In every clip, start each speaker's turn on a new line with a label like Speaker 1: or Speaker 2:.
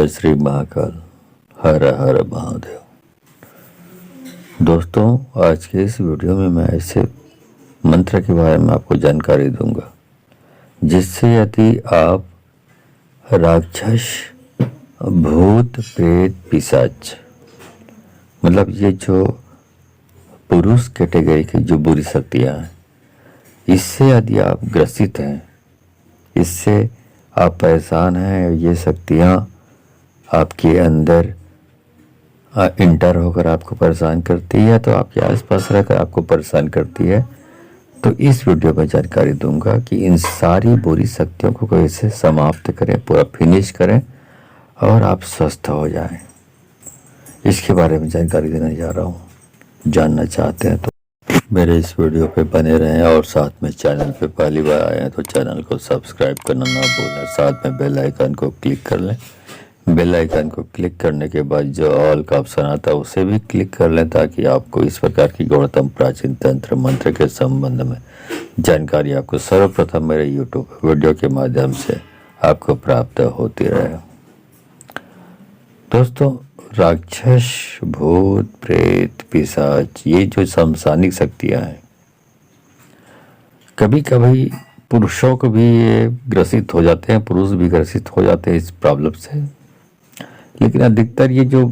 Speaker 1: जय श्री महाकाल। हर हर महादेव। दोस्तों, आज के इस वीडियो में मैं ऐसे मंत्र के बारे में आपको जानकारी दूंगा जिससे यदि आप राक्षस, भूत, प्रेत, पिशाच, मतलब ये जो पुरुष कैटेगरी की जो बुरी शक्तियाँ हैं, इससे यदि आप ग्रसित हैं, इससे आप परेशान हैं, ये शक्तियाँ आपके अंदर इंटर होकर आपको परेशान करती है, तो आपके आसपास रहकर आपको परेशान करती है, तो इस वीडियो में जानकारी दूंगा कि इन सारी बुरी शक्तियों को कैसे समाप्त करें, पूरा फिनिश करें और आप स्वस्थ हो जाएं। इसके बारे में जानकारी देने जा रहा हूँ। जानना चाहते हैं तो मेरे इस वीडियो पे बने रहें और साथ में चैनल पे पहली बार आए हैं तो चैनल को सब्सक्राइब करना ना भूलें। साथ में बेल आइकन को क्लिक कर लें। बेल आइकन को क्लिक करने के बाद जो ऑल का ऑप्शन आता है उसे भी क्लिक कर लें, ताकि आपको इस प्रकार की गौरतम प्राचीन तंत्र मंत्र के संबंध में जानकारी आपको सर्वप्रथम मेरे यूट्यूब वीडियो के माध्यम से आपको प्राप्त होती रहे। दोस्तों, राक्षस, भूत, प्रेत, पिशाच, ये जो समसानिक शक्तियां हैं, कभी कभी पुरुषों को भी ये ग्रसित हो जाते हैं, पुरुष भी ग्रसित हो जाते हैं इस प्रॉब्लम से, लेकिन अधिकतर ये जो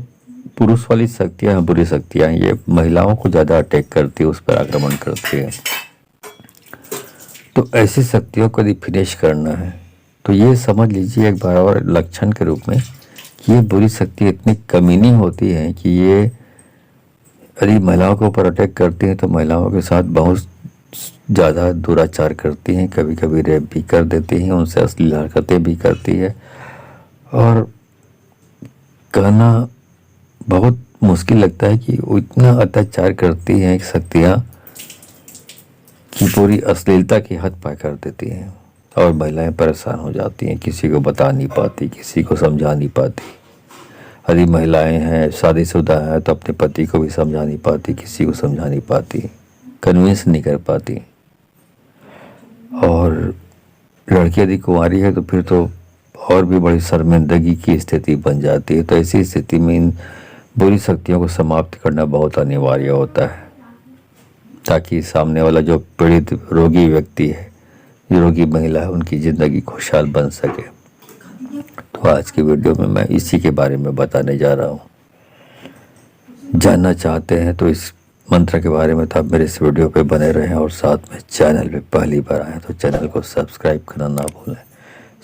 Speaker 1: पुरुष वाली शक्तियां हैं, बुरी शक्तियां हैं, ये महिलाओं को ज़्यादा अटैक करती है, उस पर आक्रमण करती है। तो ऐसी शक्तियों को यदि फिनिश करना है तो ये समझ लीजिए एक बार और लक्षण के रूप में कि ये बुरी शक्ति इतनी कमीनी होती है कि ये यदि महिलाओं के ऊपर अटैक करती हैं तो महिलाओं के साथ बहुत ज़्यादा दुराचार करती हैं, कभी कभी रेप भी कर देती हैं, उनसे अश्लील हरकतें भी करती है, और कहना बहुत मुश्किल लगता है कि वो इतना अत्याचार करती हैं शक्तियाँ कि पूरी अश्लीलता की हद पार कर देती हैं और महिलाएं परेशान हो जाती हैं, किसी को बता नहीं पाती, किसी को समझा नहीं पाती। यदि महिलाएं हैं, शादीशुदा हैं, तो अपने पति को भी समझा नहीं पाती, किसी को समझा नहीं पाती, कन्विंस नहीं कर पाती। और लड़की यदि कुंवारी है तो फिर तो और भी बड़ी शर्मिंदगी की स्थिति बन जाती है। तो ऐसी स्थिति में इन बुरी शक्तियों को समाप्त करना बहुत अनिवार्य होता है, ताकि सामने वाला जो पीड़ित रोगी व्यक्ति है, रोगी महिला है, उनकी ज़िंदगी खुशहाल बन सके। तो आज की वीडियो में मैं इसी के बारे में बताने जा रहा हूँ। जानना चाहते हैं तो इस मंत्र के बारे में तो आप मेरे इस वीडियो पे बने रहें और साथ में चैनल पे पहली बार आए तो चैनल को सब्सक्राइब करना ना भूलें।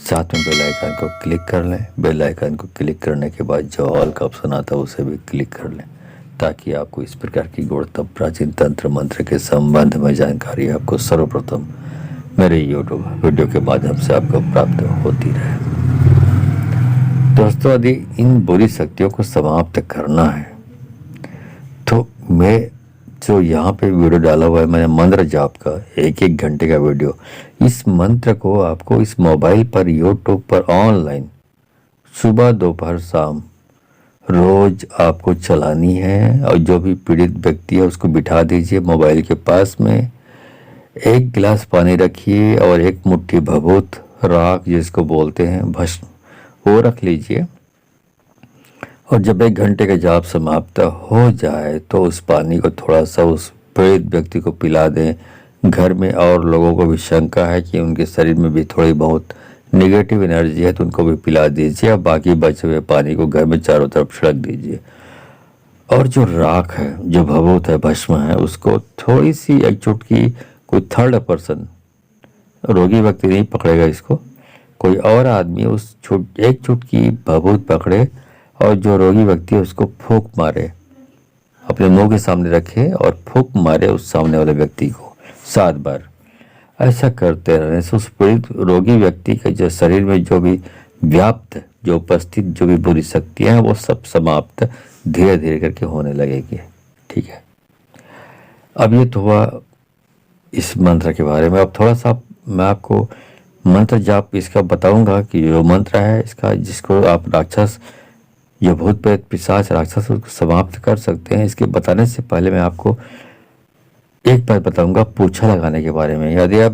Speaker 1: साथ में बेल आइकन को क्लिक कर लें। बेल आइकन को क्लिक करने के बाद जो ऑल का ऑप्शन आता है उसे भी क्लिक कर लें, ताकि आपको इस प्रकार की गौरतम प्राचीन तंत्र मंत्र के संबंध में जानकारी आपको सर्वप्रथम मेरे यूट्यूब वीडियो के माध्यम से आपको प्राप्त होती रहे। दोस्तों, यदि इन बुरी शक्तियों को समाप्त करना है तो मैं जो यहाँ पे वीडियो डाला हुआ है, मैंने मंत्र जाप का 1-1 घंटे का वीडियो, इस मंत्र को आपको इस मोबाइल पर यूट्यूब पर ऑनलाइन सुबह, दोपहर, शाम रोज आपको चलानी है। और जो भी पीड़ित व्यक्ति है उसको बिठा दीजिए मोबाइल के पास में, 1 गिलास पानी रखिए और 1 मुट्ठी भभूत, राख जिसको बोलते हैं, भस्म, वो रख लीजिए। और जब 1 घंटे का जाप समाप्त हो जाए तो उस पानी को थोड़ा सा उस पीड़ित व्यक्ति को पिला दें। घर में और लोगों को भी शंका है कि उनके शरीर में भी थोड़ी बहुत नेगेटिव एनर्जी है तो उनको भी पिला दीजिए, और बाकी बचे हुए पानी को घर में चारों तरफ छिड़क दीजिए। और जो राख है, जो भभूत है, भस्म है, उसको थोड़ी सी 1 चुटकी, कोई थर्ड पर्सन, रोगी व्यक्ति नहीं पकड़ेगा इसको, कोई और आदमी उस 1 चुटकी भभूत पकड़े और जो रोगी व्यक्ति है उसको फूंक मारे, अपने मुंह के सामने रखे और फूंक मारे उस सामने वाले व्यक्ति को 7 बार। ऐसा करते रहने से उस पीड़ित रोगी व्यक्ति के जो शरीर में जो भी व्याप्त, जो उपस्थित जो भी बुरी शक्तियां हैं, वो सब समाप्त धीरे धीरे करके होने लगेगी। ठीक है, अब ये तो हुआ इस मंत्र के बारे में। अब थोड़ा सा मैं आपको मंत्र जाप इसका बताऊंगा कि जो मंत्र है इसका, जिसको आप राक्षस, ये भूत प्रेत पिशाच राक्षस, उसको समाप्त कर सकते हैं। इसके बताने से पहले मैं आपको एक बात बताऊंगा पूछा लगाने के बारे में। यदि आप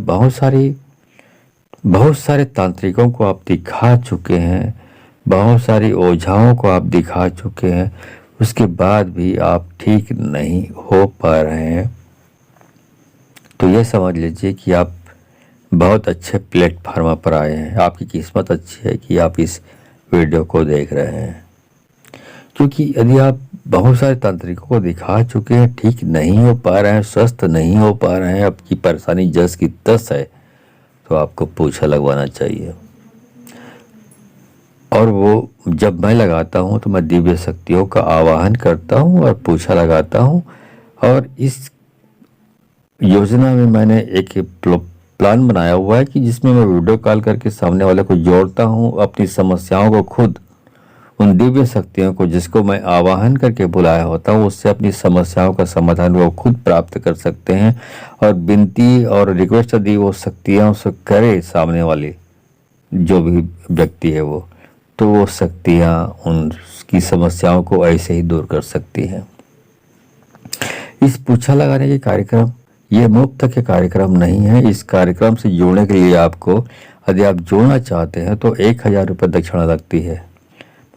Speaker 1: बहुत सारे तांत्रिकों को आप दिखा चुके हैं, बहुत सारी ओझाओं को आप दिखा चुके हैं, उसके बाद भी आप ठीक नहीं हो पा रहे हैं, तो ये समझ लीजिए कि आप बहुत अच्छे प्लेटफार्म पर आए हैं। आपकी किस्मत अच्छी है कि आप इस वीडियो को देख रहे हैं, क्योंकि यदि आप बहुत सारे तांत्रिकों को दिखा चुके हैं, ठीक नहीं हो पा रहे हैं, स्वस्थ नहीं हो पा रहे हैं, आपकी परेशानी जस की तस है, तो आपको पूछा लगवाना चाहिए। और वो जब मैं लगाता हूँ तो मैं दिव्य शक्तियों का आवाहन करता हूँ और पूछा लगाता हूँ। और इस योजना में मैंने एक प्लान बनाया हुआ है कि जिसमें मैं वीडियो कॉल करके सामने वाले को जोड़ता हूँ, अपनी समस्याओं को खुद उन दिव्य शक्तियों को जिसको मैं आवाहन करके बुलाया होता हूँ, उससे अपनी समस्याओं का समाधान वो खुद प्राप्त कर सकते हैं। और विनती और रिक्वेस्ट यदि वो शक्तियाँ से करे सामने वाले जो भी व्यक्ति है वो, तो वो शक्तियाँ उनकी समस्याओं को ऐसे ही दूर कर सकती हैं। इस पूछा लगाने के कार्यक्रम ये मुफ्त के कार्यक्रम नहीं है। इस कार्यक्रम से जुड़ने के लिए आपको, यदि आप जुड़ना चाहते हैं, तो 1000 रुपये दक्षिणा लगती है।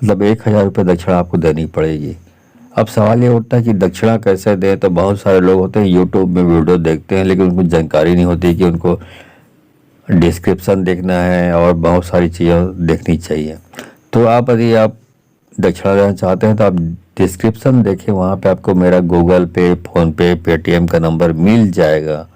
Speaker 1: मतलब 1000 रुपये दक्षिणा आपको देनी पड़ेगी। अब सवाल ये उठता है कि दक्षिणा कैसे दें, तो बहुत सारे लोग होते हैं यूट्यूब में वीडियो देखते हैं, लेकिन उनको जानकारी नहीं होती कि उनको डिस्क्रिप्शन देखना है और बहुत सारी चीज़ें देखनी चाहिए। तो आप यदि आप दक्षिणा देना चाहते हैं तो आप डिस्क्रिप्शन देखें, वहाँ पे आपको मेरा गूगल पे, फ़ोन पे, पेटीएम का नंबर मिल जाएगा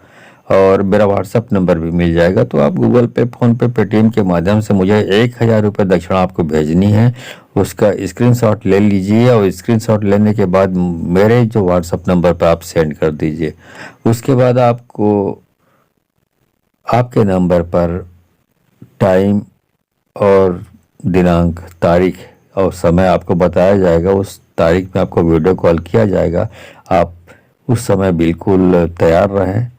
Speaker 1: और मेरा व्हाट्सअप नंबर भी मिल जाएगा। तो आप गूगल पे, फ़ोन पे, पेटीएम के माध्यम से मुझे 1000 रुपये दक्षिणा आपको भेजनी है। उसका स्क्रीनशॉट ले लीजिए और स्क्रीनशॉट लेने के बाद मेरे जो व्हाट्सअप नंबर पर आप सेंड कर दीजिए। उसके बाद आपको आपके नंबर पर टाइम और दिनांक, तारीख और समय आपको बताया जाएगा। उस तारीख में आपको वीडियो कॉल किया जाएगा। आप उस समय बिल्कुल तैयार रहें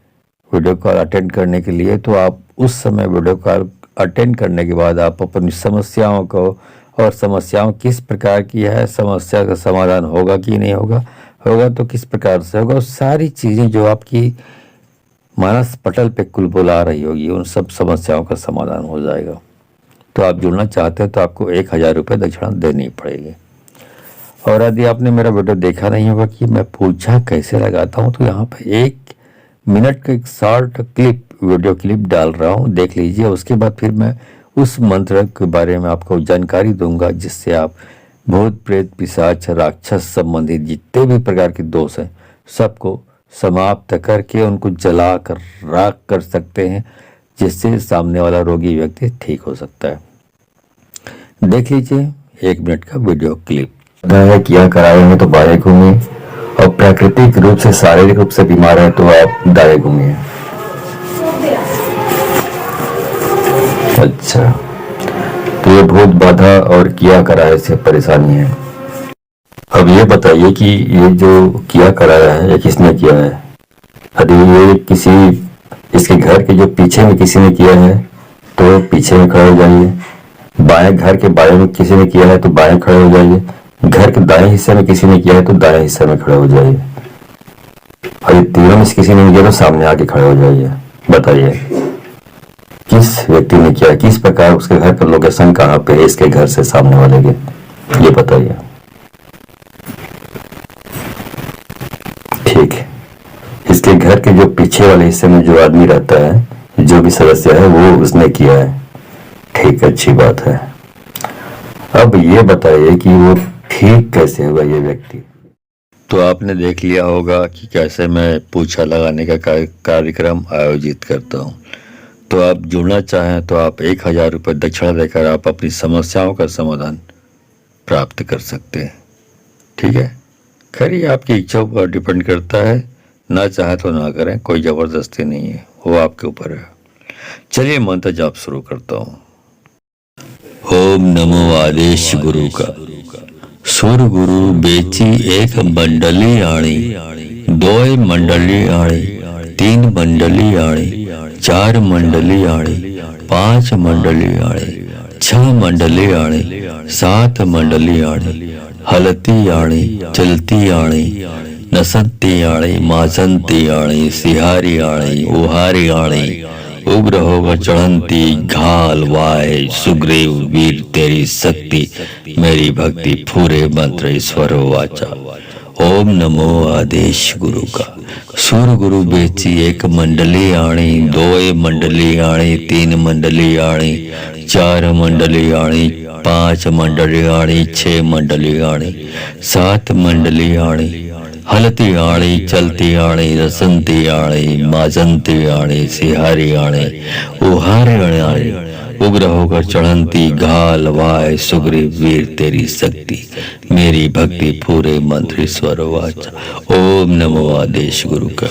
Speaker 1: वीडियो कॉल अटेंड करने के लिए। तो आप उस समय वीडियो कॉल अटेंड करने के बाद आप अपनी समस्याओं को, और समस्याओं किस प्रकार की है, समस्या का समाधान होगा कि नहीं होगा, होगा तो किस प्रकार से होगा, सारी चीज़ें जो आपकी मानस पटल पे कुल बुला रही होगी, उन सब समस्याओं का समाधान हो जाएगा। तो आप जुड़ना चाहते हैं तो आपको 1000 रुपये दक्षिणा देनी पड़ेगी। और यदि आपने मेरा वीडियो देखा नहीं होगा कि मैं पूछा कैसे लगाता हूँ, तो यहाँ पे 1 मिनट का एक शॉर्ट क्लिप, वीडियो क्लिप डाल रहा हूँ, देख लीजिए। उसके बाद फिर मैं उस मंत्र के बारे में आपको जानकारी दूंगा, जिससे आप भूत प्रेत पिशाच राक्षस संबंधित जितने भी प्रकार के दोष हैं सबको समाप्त करके उनको जला कर राख कर सकते हैं, जिससे सामने वाला रोगी व्यक्ति ठीक हो सकता है। देख लीजिए 1 मिनट का वीडियो क्लिप। किया कराए हैं तो बाएं घूमिए, और प्राकृतिक रूप से, शारीरिक रूप से बीमार है तो आप दाएं घूमिए। अच्छा, तो ये भूत बाधा और किया कराए से परेशानी है। अब ये बताइए कि ये जो किया कराया है ये किसने किया है? यदि ये किसी, इसके घर के जो पीछे में किसी ने किया है तो पीछे में खड़े हो जाइए। बाएं, घर के बाएं में किसी ने किया है तो बाएं खड़े हो जाइए। घर के दाएं हिस्से में किसी ने किया है तो दाएं हिस्से में खड़े हो जाइए। और ये तीनों में से किसी ने किया तो सामने आके खड़े हो जाइए। बताइए किस व्यक्ति ने किया, किस प्रकार, उसके घर का लोकेशन कहाँ पे है, इसके घर से सामने वाले के, ये बताइए। ठीक है, इसके घर के जो पीछे वाले हिस्से में जो आदमी रहता है, जो भी सदस्य है, वो उसने किया है। ठीक, अच्छी बात है। अब ये बताइए कि वो ठीक कैसे हुआ ये व्यक्ति? तो आपने देख लिया होगा कि कैसे मैं पूछा लगाने का कार्यक्रम आयोजित करता हूँ। तो आप जुड़ना चाहें तो आप 1000 रुपये दक्षिणा देकर आप अपनी समस्याओं का समाधान प्राप्त कर सकते हैं। ठीक है, खैर ये आपकी इच्छा पर डिपेंड करता है, ना चाहे तो ना करें, कोई ज़बरदस्ती नहीं है, वो आपके ऊपर है। चलिए मंत्र जाप शुरू करता हूँ। ओम नमो आदेश गुरु का। सुर गुरु बेची एक मंडली आणी, 2 मंडली आणी, 3 मंडली आणी, 4 मंडली आणी, 5 मंडली आणी, 6 मंडली आणी, 7 मंडली आणी, हलती आणी, चलती आणी, नसंती आणी, मासंती आणी, सिहारी आणी, उहारी आणी, उग्र होकर चढ़ंती घाल वाय सुग्रीव वीर तेरी शक्ति मेरी भक्ति पूरे मंत्र ईश्वर वाचा। ओम नमो आदेश गुरु का। सूर गुरु बेची एक मंडली आणी, दो मंडली आणी, तीन मंडली आणी, चार मंडली आणी, पांच मंडली आणी, छह मंडली आणी, सात मंडली आणी, हलती आणी, चलती आणी, रसंती आणी, माजंती आणी, सिहारी आणी, उहारी आणी, उग्र होकर चढ़ंती घाल वाय सुग्रीव वीर तेरी शक्ति मेरी भक्ति पूरे मंत्र ईश्वर वाचा। ओम नमो आदेश गुरु का।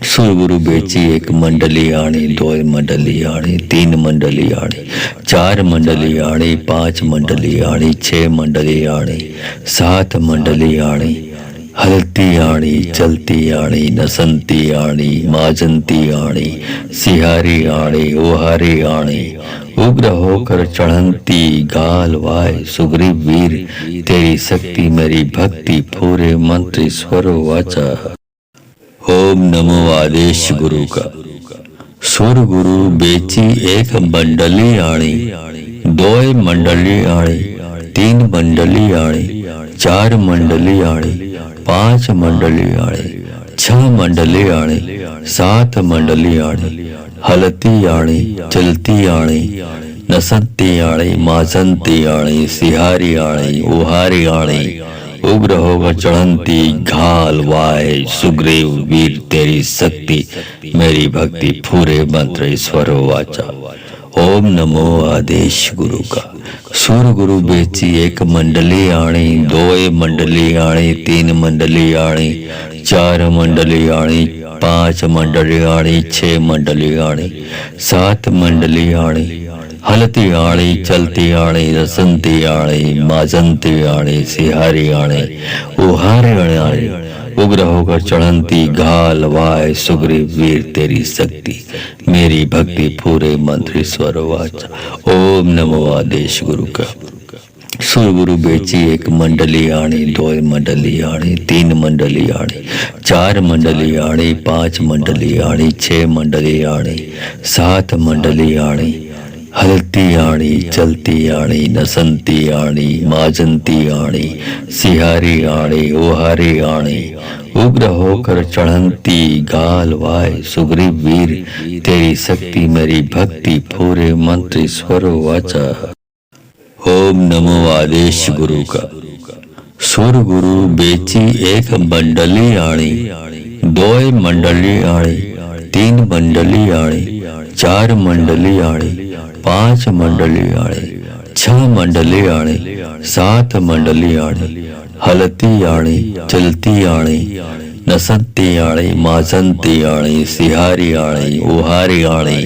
Speaker 1: सुर गुरु बेची एक मंडली आणी, दो मंडली आणी, तीन मंडली आणी, चार मंडली आणी, पांच मंडली आणी, छह मंडली आणी, सात मंडली आणी, हलती आणी, चलती आणी, नसंती आणी, माजंती आणी, सिहारी आणी, ओहारी आणी, उग्र होकर चढ़ंती गाल वाय सुग्रीव वीर तेरी शक्ति मेरी भक्ति पूरे मंत्र ईश्वर वाचा। ओम नमो आदेश गुरु का। सुर गुरु बेची एक मंडली आणी, दो मंडली आणी, तीन मंडली आणी, चार मंडली आणी, पांच मंडली आणी, छह मंडली आणी, सात मंडली आणी, हलती आणी, चलती आणी, नसंती आणी, माजंती आणी, सिहारी आणी, उहारी आणी, उग्र होकर चढ़ंती घाल वाय सुग्रीव वीर तेरी शक्ति मेरी भक्ति पूरे मंत्र ईश्वर वाचा। ओम नमो आदेश गुरु का। सूर गुरु बेची एक मंडली आणी, दो मंडली आणी, तीन मंडली आणी, चार मंडली आणी, पांच मंडली आणी, छह मंडली आणी, सात मंडली आणी, हलती आणी, चलती आणी, रसंती आणी, माजंती आणी, सिहारी आणी, उहारी आणी, उग्र होकर चढ़ंती घाल वाय सुग्रीव वीर तेरी शक्ति मेरी भक्ति पूरे मंत्र ईश्वर वाचा। ओम नमो आदेश गुरु का। सुर गुरु बेची एक मंडली आणी, दो मंडली आणी, तीन मंडली आणी, चार मंडली आणी, पांच मंडली आणी, छह मंडली आणी, सात मंडली आणी, हलती आणी, चलती आणी, नसंती आणी, माजंती आणी, सिहारी आणी, ओहारी आणी, उग्र होकर चढ़ंती गाल वाय सुग्रीव वीर तेरी शक्ति मेरी भक्ति पूरे मंत्र ईश्वर वाचा। ओम नमो आदेश गुरु का। सुर गुरु बेची एक मंडली आणी, दो मंडली आणी, तीन मंडली आणी, चार मंडली आणी, पांच मंडली आणी, छह मंडली आणी, सात मंडली आणी, हलती आणी, चलती आणी, नसंती आणी, माजंती आणी, सिहारी आणी, उहारी आणी,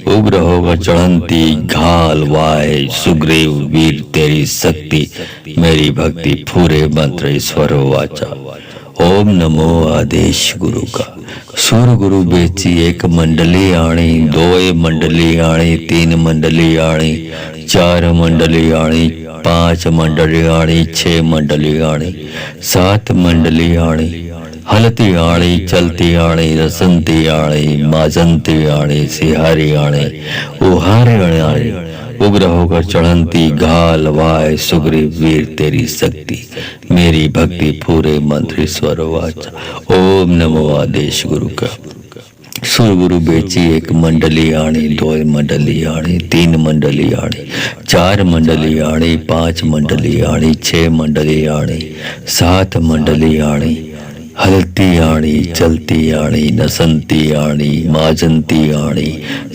Speaker 1: उग्र होकर चढ़ंती घाल वाय सुग्रीव वीर तेरी शक्ति मेरी भक्ति पूरे मंत्र ईश्वर वाचा। ओम नमो आदेश गुरु का। सूर गुरु बेची एक मंडली आणी, दो मंडली आणी, तीन मंडली आणी, चार मंडली आणी, पांच मंडली आणी, छह मंडली आणी, सात मंडली आणी, हलती आणी, चलती आणी, रसंती आणी, माजंती आणी, सिहारी आणी, उहारी आणी, उग्र होकर चढ़ंती घाल वाय सुग्रीव वीर तेरी शक्ति मेरी भक्ति पूरे मंत्र ईश्वर वाचा। ओम नमो आदेश गुरु का। सुर गुरु बेची एक मंडली आणी, दो मंडली आणी, तीन मंडली आणी, चार मंडली आणी, पांच मंडली आणी, छह मंडली आणी, सात मंडली आणी, हलती आणी, चलती आणी, नसंती आणी, माजंती आणी,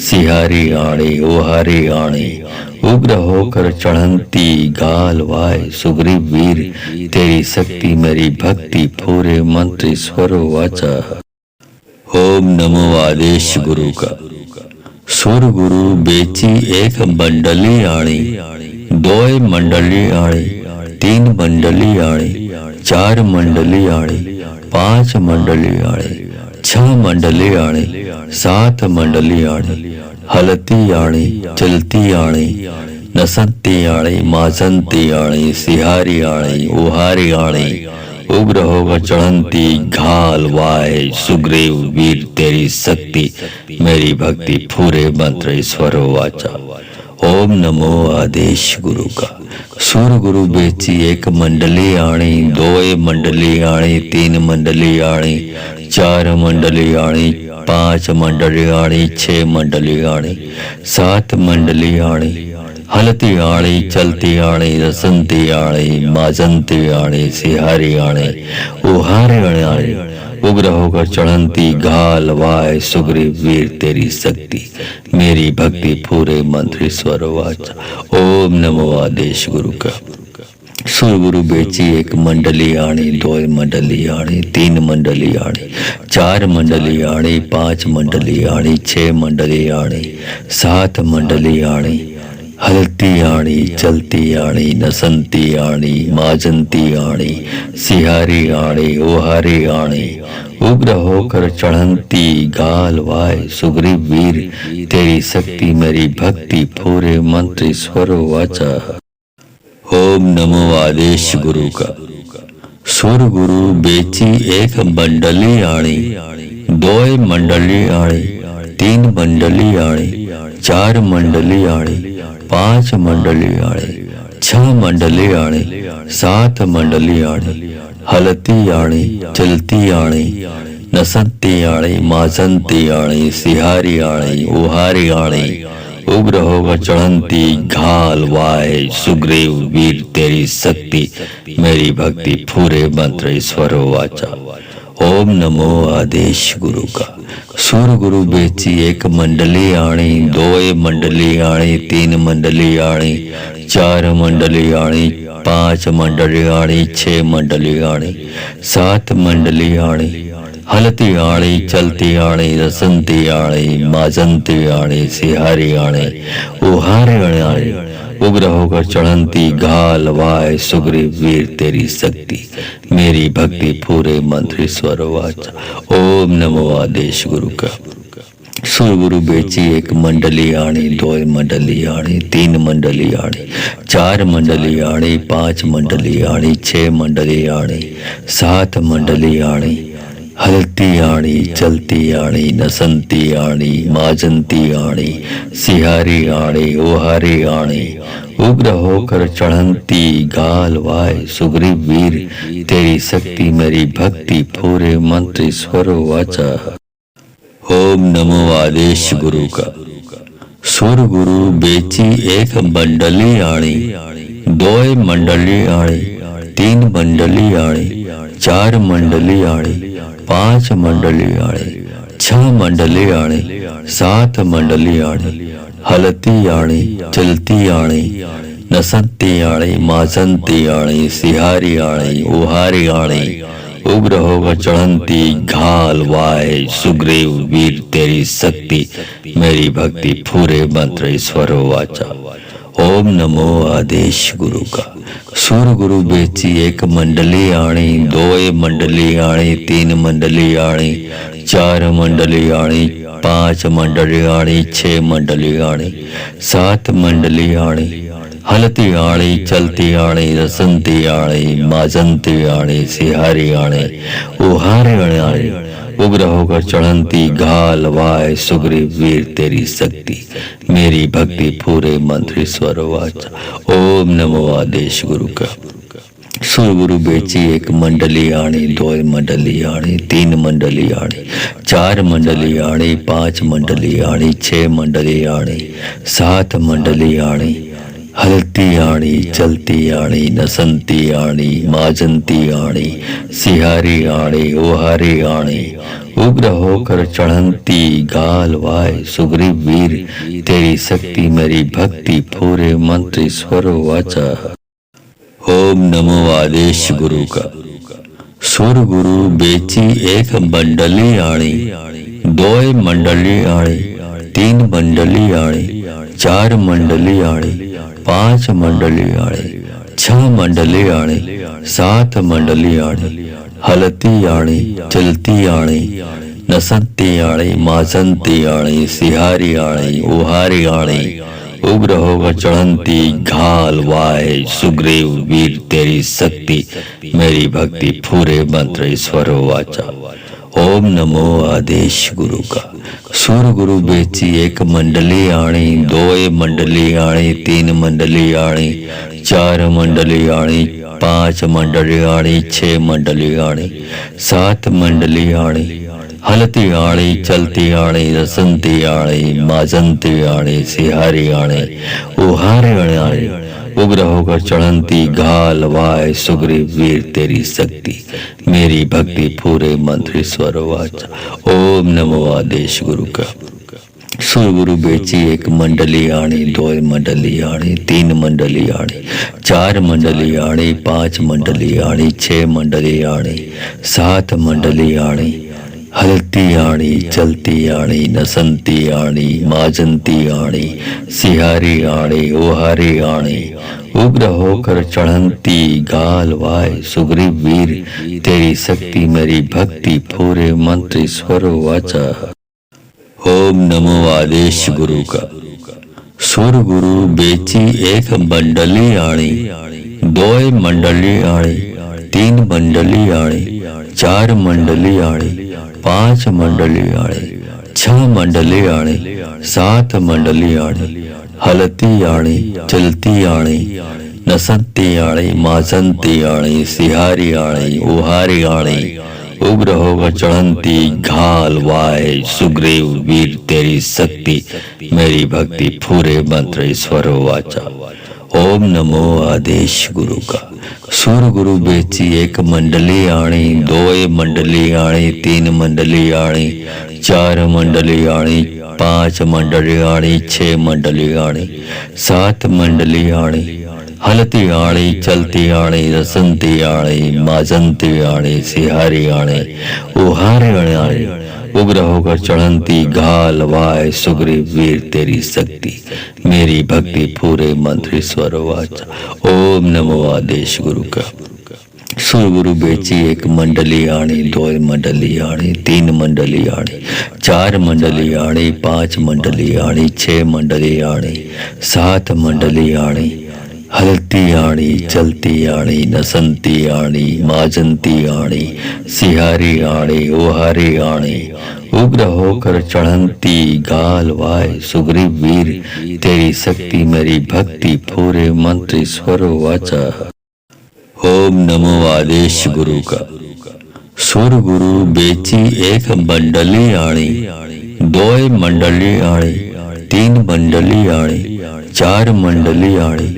Speaker 1: सिहारी आणी, ओहारी आणी, उग्र होकर चढ़ंती गाल वाय सुग्रीव वीर तेरी शक्ति मेरी भक्ति पूरे मंत्र ईश्वर वाचा। ओम नमो आदेश गुरु का। सुर गुरु बेची एक मंडली आणी, दो मंडली आणी, तीन मंडली आणी, चार मंडली आणी, पांच मंडली आणी, छह मंडली आणी, सात मंडली आणी, हलती आणी, चलती आणी, नसंती आणी, माजंती आणी, सिहारी आणी, उहारी आणी, उग्र होकर चढ़ंती घाल वाय सुग्रीव वीर तेरी शक्ति मेरी भक्ति पूरे मंत्र ईश्वर वाचा। ओम नमो आदेश गुरु का। सूर गुरु बेची एक मंडली आणी, दो मंडली आणी, तीन मंडली आणी, चार मंडली आणी, पांच मंडली आणी, छह मंडली आणी, सात मंडली आणी, हलती आणी, चलती आणी, रसंती आणी, माजंती आणी, सिहारी आणी, उहारी आणी, उग्र होकर चढ़ंती घाल वाय सुग्रीव वीर तेरी शक्ति मेरी भक्ति पूरे मंत्र ईश्वर वाचा। ओम नमो आदेश गुरु का। सूर गुरु बेची एक मंडली आणी, दो मंडली आणी, तीन मंडली आणी, चार मंडली आणी, पांच मंडली आणी, छह मंडली आणी, सात मंडली आणी, हलती आणी, चलती आणी, नसंती आणी, माजंती आणी, सिहारी आणी, ओहारी आणी, उग्र होकर चढ़ंती गाल वाय सुग्रीव वीर तेरी शक्ति मेरी भक्ति पूरे मंत्र ईश्वर वाचा। ओम नमो आदेश गुरु का। सूर गुरु बेची एक मंडली आणी, दो मंडली आणी, तीन मंडली आणी, चार मंडली आणी, पांच मंडली आणी, छह मंडली आणी, सात मंडली आणी, हलती आणी, चलती आणी, नसंती आणी, माजंती आणी, सिहारी आणी, उहारी आणी, उग्र होकर चढ़ंती घाल वाय सुग्रीव वीर तेरी शक्ति मेरी भक्ति पूरे मंत्र ईश्वर वाचा। ओम नमो आदेश गुरु का। सूर गुरु बेची एक मंडली आणी, दो मंडली आणी, तीन मंडली आणी, चार मंडली आणी, पांच मंडली आणी, छह मंडली आणी, सात मंडली आणी, हलती आणी, चलती आणी, रसंती आणी, माजंती आणी, सिहारी आणी, उहारी आणी, उग्र होकर चढ़ंती घाल वाय सुग्रीव वीर तेरी शक्ति मेरी भक्ति पूरे मंत्र ईश्वर वाचा। ओम नमो आदेश गुरु का। सूर गुरु बेची एक मंडली आणी, दो मंडली आणी, तीन मंडली आणी, चार मंडली आणी, पांच मंडली आणी, छह मंडली आणी, सात मंडली आणी, हलती आणी, चलती आणी, नसंती आणी, माजंती आणी, सिहारी आणी, ओहारी आणी, उग्र होकर चढ़ंती गाल वाय सुग्रीव वीर तेरी शक्ति मेरी भक्ति पूरे मंत्र ईश्वर वाचा। ओम नमो आदेश गुरु का। सूर गुरु बेची एक मंडली आणी, दो मंडली आणी, तीन मंडली आणी, चार मंडली आणी, पांच मंडली आणी, छह मंडली आणी, सात मंडली आणी, हलती आणी, चलती आणी, नसंती आणी, माजंती आणी, सिहारी आणी, उहारी आणी, उग्र होकर चढ़ंती घाल वाय सुग्रीव वीर तेरी शक्ति मेरी भक्ति पूरे मंत्र ईश्वर वाचा। ओम नमो आदेश गुरु का। सूर गुरु बेची एक मंडली आणी, दो मंडली आणी, तीन मंडली आणी, चार मंडली आणी, पांच मंडली आणी, छह मंडली आणी, सात मंडली आणी, हलती आणी, चलती आणी, रसंती आणी, माजंती आणी, सिहारी आणी, उहारी आणी, उग्र होकर चढ़ंती घाल वाय सुग्रीव वीर तेरी शक्ति मेरी भक्ति पूरे मंत्र ईश्वर वाचा। ओम नमो आदेश गुरु का। सूर गुरु बेची एक मंडली आणी, दो मंडली आणी, तीन मंडली आणी, चार मंडली आणी, पांच मंडली आणी, छह मंडली आणी, सात मंडली आणी, हलती आणी, चलती आणी, नसंती आणी, माजंती आणी, सिहारी आणी, ओहारी आणी, उग्र होकर चढ़ंती गाल वाय सुग्रीव वीर तेरी शक्ति मेरी भक्ति पूरे मंत्र ईश्वर वाचा। ओम नमो आदेश गुरु का। सूर गुरु बेची एक मंडली आणी, दो मंडली आणी, तीन मंडली आणी, चार मंडली आणी, पांच मंडली आणी, छह मंडली आणी, सात मंडली आणी, हलती आणी, चलती आणी, नसंती आणी, माजंती आणी, सिहारी आणी, उहारी आणी, उग्र होकर चढ़ंती घाल वाय सुग्रीव वीर तेरी शक्ति मेरी भक्ति पूरे मंत्र ईश्वर वाचा। ओम नमो आदेश गुरु का। सुर गुरु बेची एक मंडली आणी, दो मंडली आणी, तीन मंडली आणी, चार मंडली आणी, पांच मंडली आणी, छह मंडली आणी, सात मंडली आणी, हलती आणी, चलती आणी, रसंती आणी, माजंती आणी, सिहारी आणी, उहारी आणी, उग्र होकर चढ़ंती घाल वाय सुग्रीव वीर तेरी शक्ति मेरी भक्ति पूरे मंत्र ईश्वर वाचा। ओम नमो आदेश गुरु का। सुर गुरु बेची एक मंडली आणी, दो मंडली आणी, तीन मंडली आणी, चार मंडली आणी, पांच मंडली आणी, छह मंडली आणी, सात मंडली आणी, हलती आणी, चलती आणी, नसंती आणी, माजंती आणी, सिहारी आणी, ओहारी आणी, उग्र होकर चढ़ंती गाल वाय सुग्रीव वीर तेरी शक्ति मेरी भक्ति पूरे मंत्र ईश्वर वाचा। ओम नमो आदेश गुरु का। सुर गुरु बेची एक मंडली आणी, दो मंडली आणी, तीन मंडली आणी, चार मंडली आणी, पांच मंडली आणी, छह मंडली आणी, सात मंडली आणी, हलती आणी, चलती आणी, नसंती आणी, माजंती आणी, सिहारी आणी, उहारी आणी, उग्र होकर चढ़ंती घाल वाय सुग्रीव वीर तेरी शक्ति मेरी भक्ति पूरे मंत्र ईश्वर वाचा। ओम नमो आदेश गुरु का। सुर गुरु बेची एक मंडली आणी, दो मंडली आणी, तीन मंडली आणी, चार मंडली आणी, पांच मंडली आणी, छह मंडली आणी, सात मंडली आणी, हलती आणी, चलती आणी, रसंती आणी, माजंती आणी, सिहारी आणी, उहारी आणी, उग्र होकर चढ़ंती घाल वाय सुग्रीव वीर तेरी शक्ति मेरी भक्ति पूरे मंत्र ईश्वर वाचा। ओम नमो आदेश गुरु का। सुर गुरु बेची एक मंडली आणी, दो मंडली आणी, तीन मंडली आणी, चार मंडली आणी, पांच मंडली आणी, छह मंडली आणी, सात मंडली आणी, हलती आणी, चलती आणी, नसंती आणी, माजंती आणी, सिहारी आणी, ओहारी आणी, उग्र होकर चढ़ंती गाल वाय सुग्रीव वीर तेरी शक्ति मेरी भक्ति पूरे मंत्र ईश्वर वाचा। ओम नमो आदेश गुरु का। सुर गुरु बेची एक मंडली आणी, दो मंडली आणी, तीन मंडली आणी, चार मंडली आणी,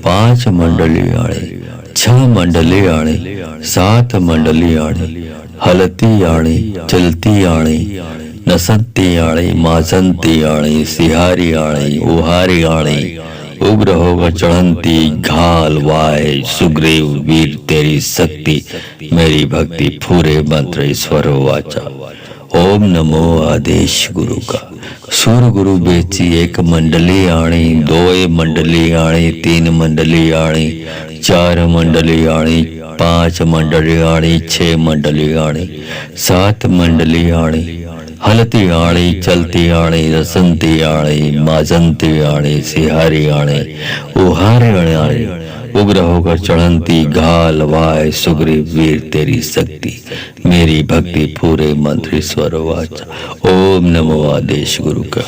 Speaker 1: पांच मंडली आणी, छह मंडली आणी, सात मंडली आणी, हलती आणी, चलती आणी, नसंती आणी, माजंती आणी, सिहारी आणी, उहारी आणी, उग्र होकर चढ़ंती घाल वाय सुग्रीव वीर तेरी शक्ति मेरी भक्ति पूरे मंत्र ईश्वर वाचा। ओम नमो आदेश गुरु का। सुर गुरु बेची एक मंडली आणी, दो मंडली आणी, तीन मंडली आणी, चार मंडली आणी, पांच मंडली आणी, छह मंडली आणी, सात मंडली आणी, हलती आणी, चलती आणी, रसंती आणी, माजंती आणी, सिहारी आणी, उहारी आणी, उग्र होकर चढ़ंती घाल वाय सुग्रीव वीर तेरी शक्ति मेरी भक्ति पूरे मंत्र ईश्वर वाचा। ओम नमो आदेश गुरु का।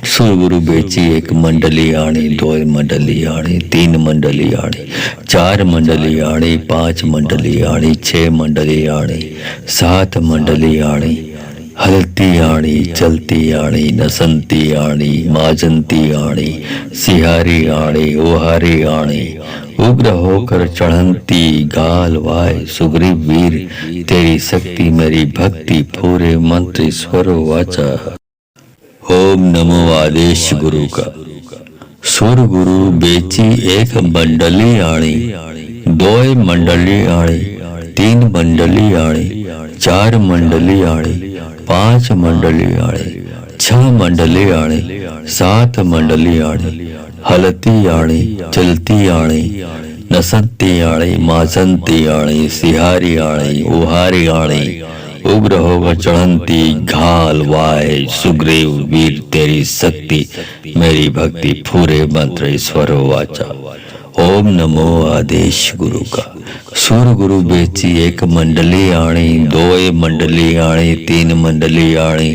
Speaker 1: सुर गुरु बेची एक मंडली आणी, दो मंडली आणी, तीन मंडली आणी, चार मंडली आणी, पांच मंडली आणी, छह मंडली आणी, सात मंडली आणी, हलती आणी, चलती आणी, नसंती आणी, माजंती आणी, सिहारी आणी, ओहारी आणी, उग्र होकर चढ़ंती गाल वाय सुग्रीव वीर तेरी शक्ति मेरी भक्ति पूरे मंत्र ईश्वर वाचा। ओम नमो आदेश गुरु का। सुर गुरु बेची एक मंडली आणी, दो मंडली आणी, तीन मंडली आणी, चार मंडली आणी, पांच मंडली आणी, छह मंडली आणी, सात मंडली आणी, हलती आणी, चलती आणी, नसंती आणी, माजंती आणी, सिहारी आणी, उहारी आणी, उग्र होकर चढ़ंती घाल वाय सुग्रीव वीर तेरी शक्ति मेरी भक्ति पूरे मंत्र ईश्वर वाचा। ओम नमो आदेश गुरु का। सूर गुरु बेची एक मंडली आणी, दो मंडली आणी, तीन मंडली आणी,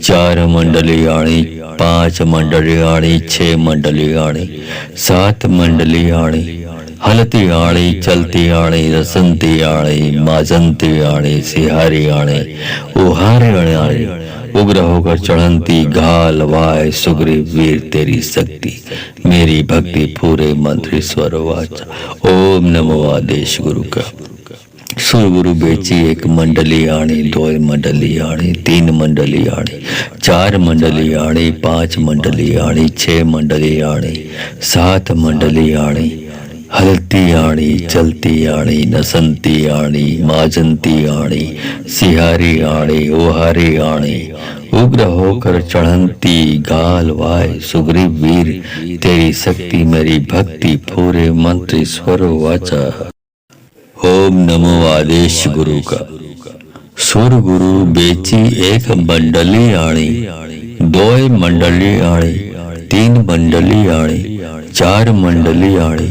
Speaker 1: चार मंडली आणी, पांच मंडली आणी, छह मंडली आणी, सात मंडली आणी, हलती आणी, चलती आणी, रसंती आणी, माजंती आणी, सिहारी आणी, उहारी आणी, उग्र होकर चढ़ंती घाल वाय सुग्रीव वीर तेरी शक्ति मेरी भक्ति पूरे मंत्र ईश्वर वाचा। ओम नमो आदेश गुरु का। सुर गुरु बेची एक मंडली आणी, दो मंडली आणी, तीन मंडली आणी, चार मंडली आणी, पांच मंडली आणी, छह मंडली आणी, सात मंडली आणी, हलती आणी, चलती आणी, नसंती आणी, माजंती आणी, सिहारी आणी, ओहारी आणी, उग्र होकर चढ़ंती गाल वाय सुग्रीव वीर तेरी शक्ति मेरी भक्ति पूरे मंत्र ईश्वर वाचा। ओम नमो आदेश गुरु का। सुर गुरु बेची एक मंडली आणी, दो मंडली आणी, तीन मंडली आणी, चार मंडली आणी,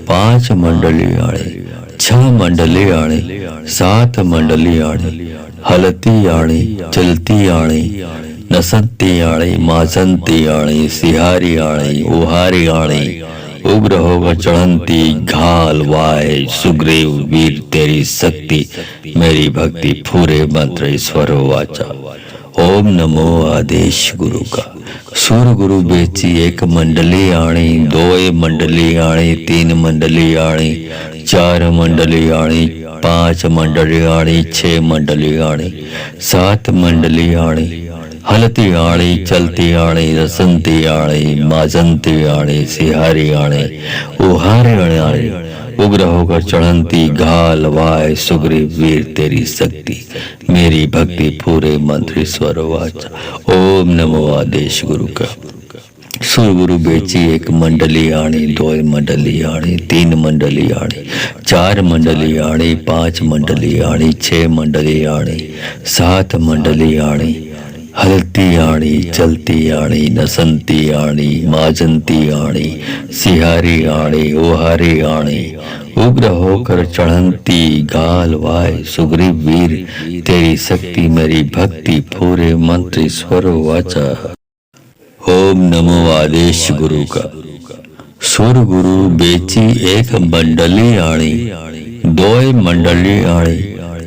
Speaker 1: पांच मंडली आणी, छह मंडली आणी, सात मंडली आणी, हलती आणी, चलती आणी, नसंती आणी, माजंती आणी, सिहारी आणी, उहारी आणी, उग्र होकर चढ़ंती घाल वाय सुग्रीव वीर तेरी शक्ति मेरी भक्ति पूरे मंत्र ईश्वर वाचा। ओम नमो आदेश गुरु का। सूर गुरु बेची एक मंडली आणी, दो मंडली आणी, तीन मंडली आणी, चार मंडली आणी, पांच मंडली आणी, छह मंडली आणी, सात मंडली आणी, हलती आणी, चलती आणी, रसंती आणी, माजंती आणी, सिहारी आणी, उहारी आणी, उग्र होकर चढ़ंती घाल वाय सुग्रीव वीर तेरी शक्ति मेरी भक्ति पूरे मंत्र ईश्वर वाचा। ओम नमो आदेश गुरु का। सुर गुरु बेची एक मंडली आणी, दो मंडली आणी, तीन मंडली आणी, चार मंडली आणी, पांच मंडली आणी, छह मंडली आणी, सात मंडली आणी, हलती आणी, चलती आणी, नसंती आणी, माजंती आणी, सिहारी आणी, ओहारी आणी, उग्र होकर चढ़ंती गाल वाय सुग्रीव वीर तेरी शक्ति मेरी भक्ति पूरे मंत्र ईश्वर वाचा। ओम नमो आदेश गुरु का। सुर गुरु बेची एक मंडली आणी, दो मंडली आणी,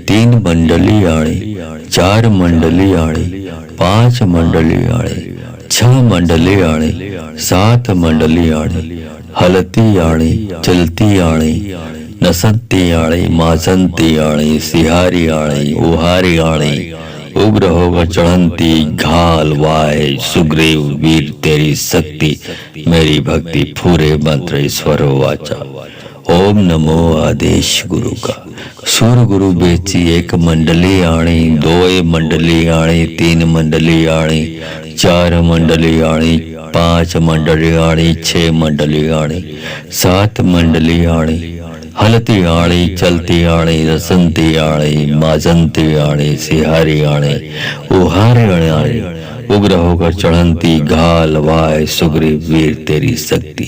Speaker 1: तीन मंडली आणी, चार मंडली आणी, पांच मंडली आणी, छह मंडली आणी, सात मंडली आणी, हलती आणी, चलती आणी, नसंती आणी, माजंती आणी, सिहारी आणी, उहारी आणी, उग्र होकर चढ़ंती घाल वाय सुग्रीव वीर तेरी शक्ति मेरी भक्ति पूरे मंत्र ईश्वर वाचा। ओम नमो आदेश गुरु का। सूर गुरु बेची एक मंडली आणी, दो मंडली आणी, तीन मंडली आणी, चार मंडली आणी, पांच मंडली आणी, छह मंडली आणी, सात मंडली आणी, हलती आणी, चलती आणी, रसंती आणी, माजंती आणी, सिहारी आणी, उहारी आणी, उग्र होकर चढ़ंती घाल वाय सुग्रीव वीर तेरी शक्ति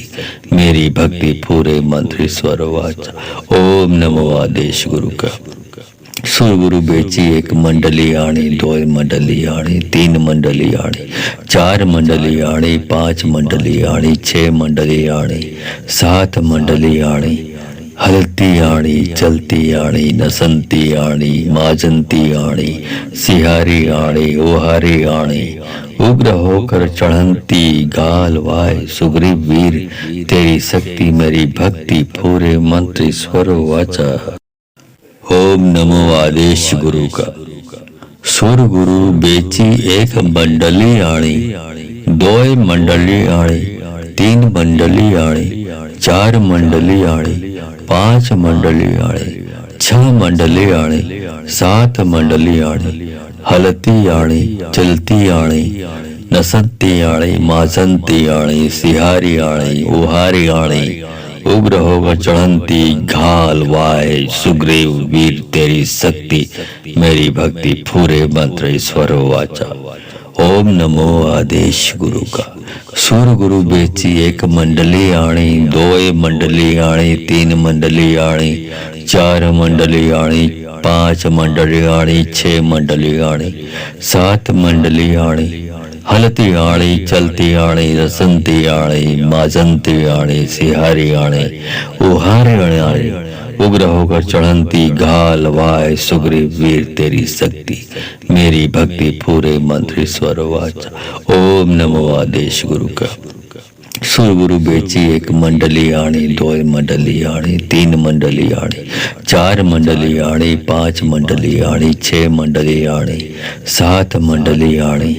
Speaker 1: मेरी भक्ति पूरे मंत्र ईश्वर वाचा। ओम नमो आदेश गुरु का। सुर गुरु बेची एक मंडली आणी, दो मंडली आणी, तीन मंडली आणी, चार मंडली आणी, पांच मंडली आणी, छह मंडली आणी, सात मंडली आणी, हलती आणी, चलती आणी, नसंती आणी, माजंती आणी, सिहारी आणी, ओहारी आणी, उग्र होकर चढ़ंती गाल वाय सुग्रीव वीर तेरी शक्ति मेरी भक्ति पूरे मंत्र ईश्वर वाचा। ओम नमो आदेश गुरु का। सुर गुरु बेची एक मंडली आणी, दो मंडली आणी, तीन मंडली आणी, चार मंडली आणी, पांच मंडली आणी, छह मंडली आणी, सात मंडली आणी, हलती आणी, चलती आणी, नसंती आणी, माजंती आणी, सिहारी आणी, उहारी आणी, उग्र होकर चढ़ंती घाल वाय सुग्रीव वीर तेरी शक्ति मेरी भक्ति पूरे मंत्र ईश्वर वाचा। ओम नमो आदेश गुरु का। सूर गुरु बेची एक मंडली आणी, दो मंडली आणी, तीन मंडली आणी, चार मंडली आणी, पांच मंडली आणी, छह मंडली आणी, सात मंडली आणी, हलती आणी, चलती आणी, रसंती आणी, माजंती आणी, सिहारी आणी, उहारी आणी, उग्र होकर चढ़ंती घाल वाय सुग्रीव वीर तेरी शक्ति मेरी भक्ति पूरे मंत्र ईश्वर वाचा। ओम नमो आदेश गुरु का। सुर गुरु बेची एक मंडली आणी, दो मंडली आणी, तीन मंडली आणी, चार मंडली आणी, पांच मंडली आणी, छह मंडली आणी, सात मंडली आणी,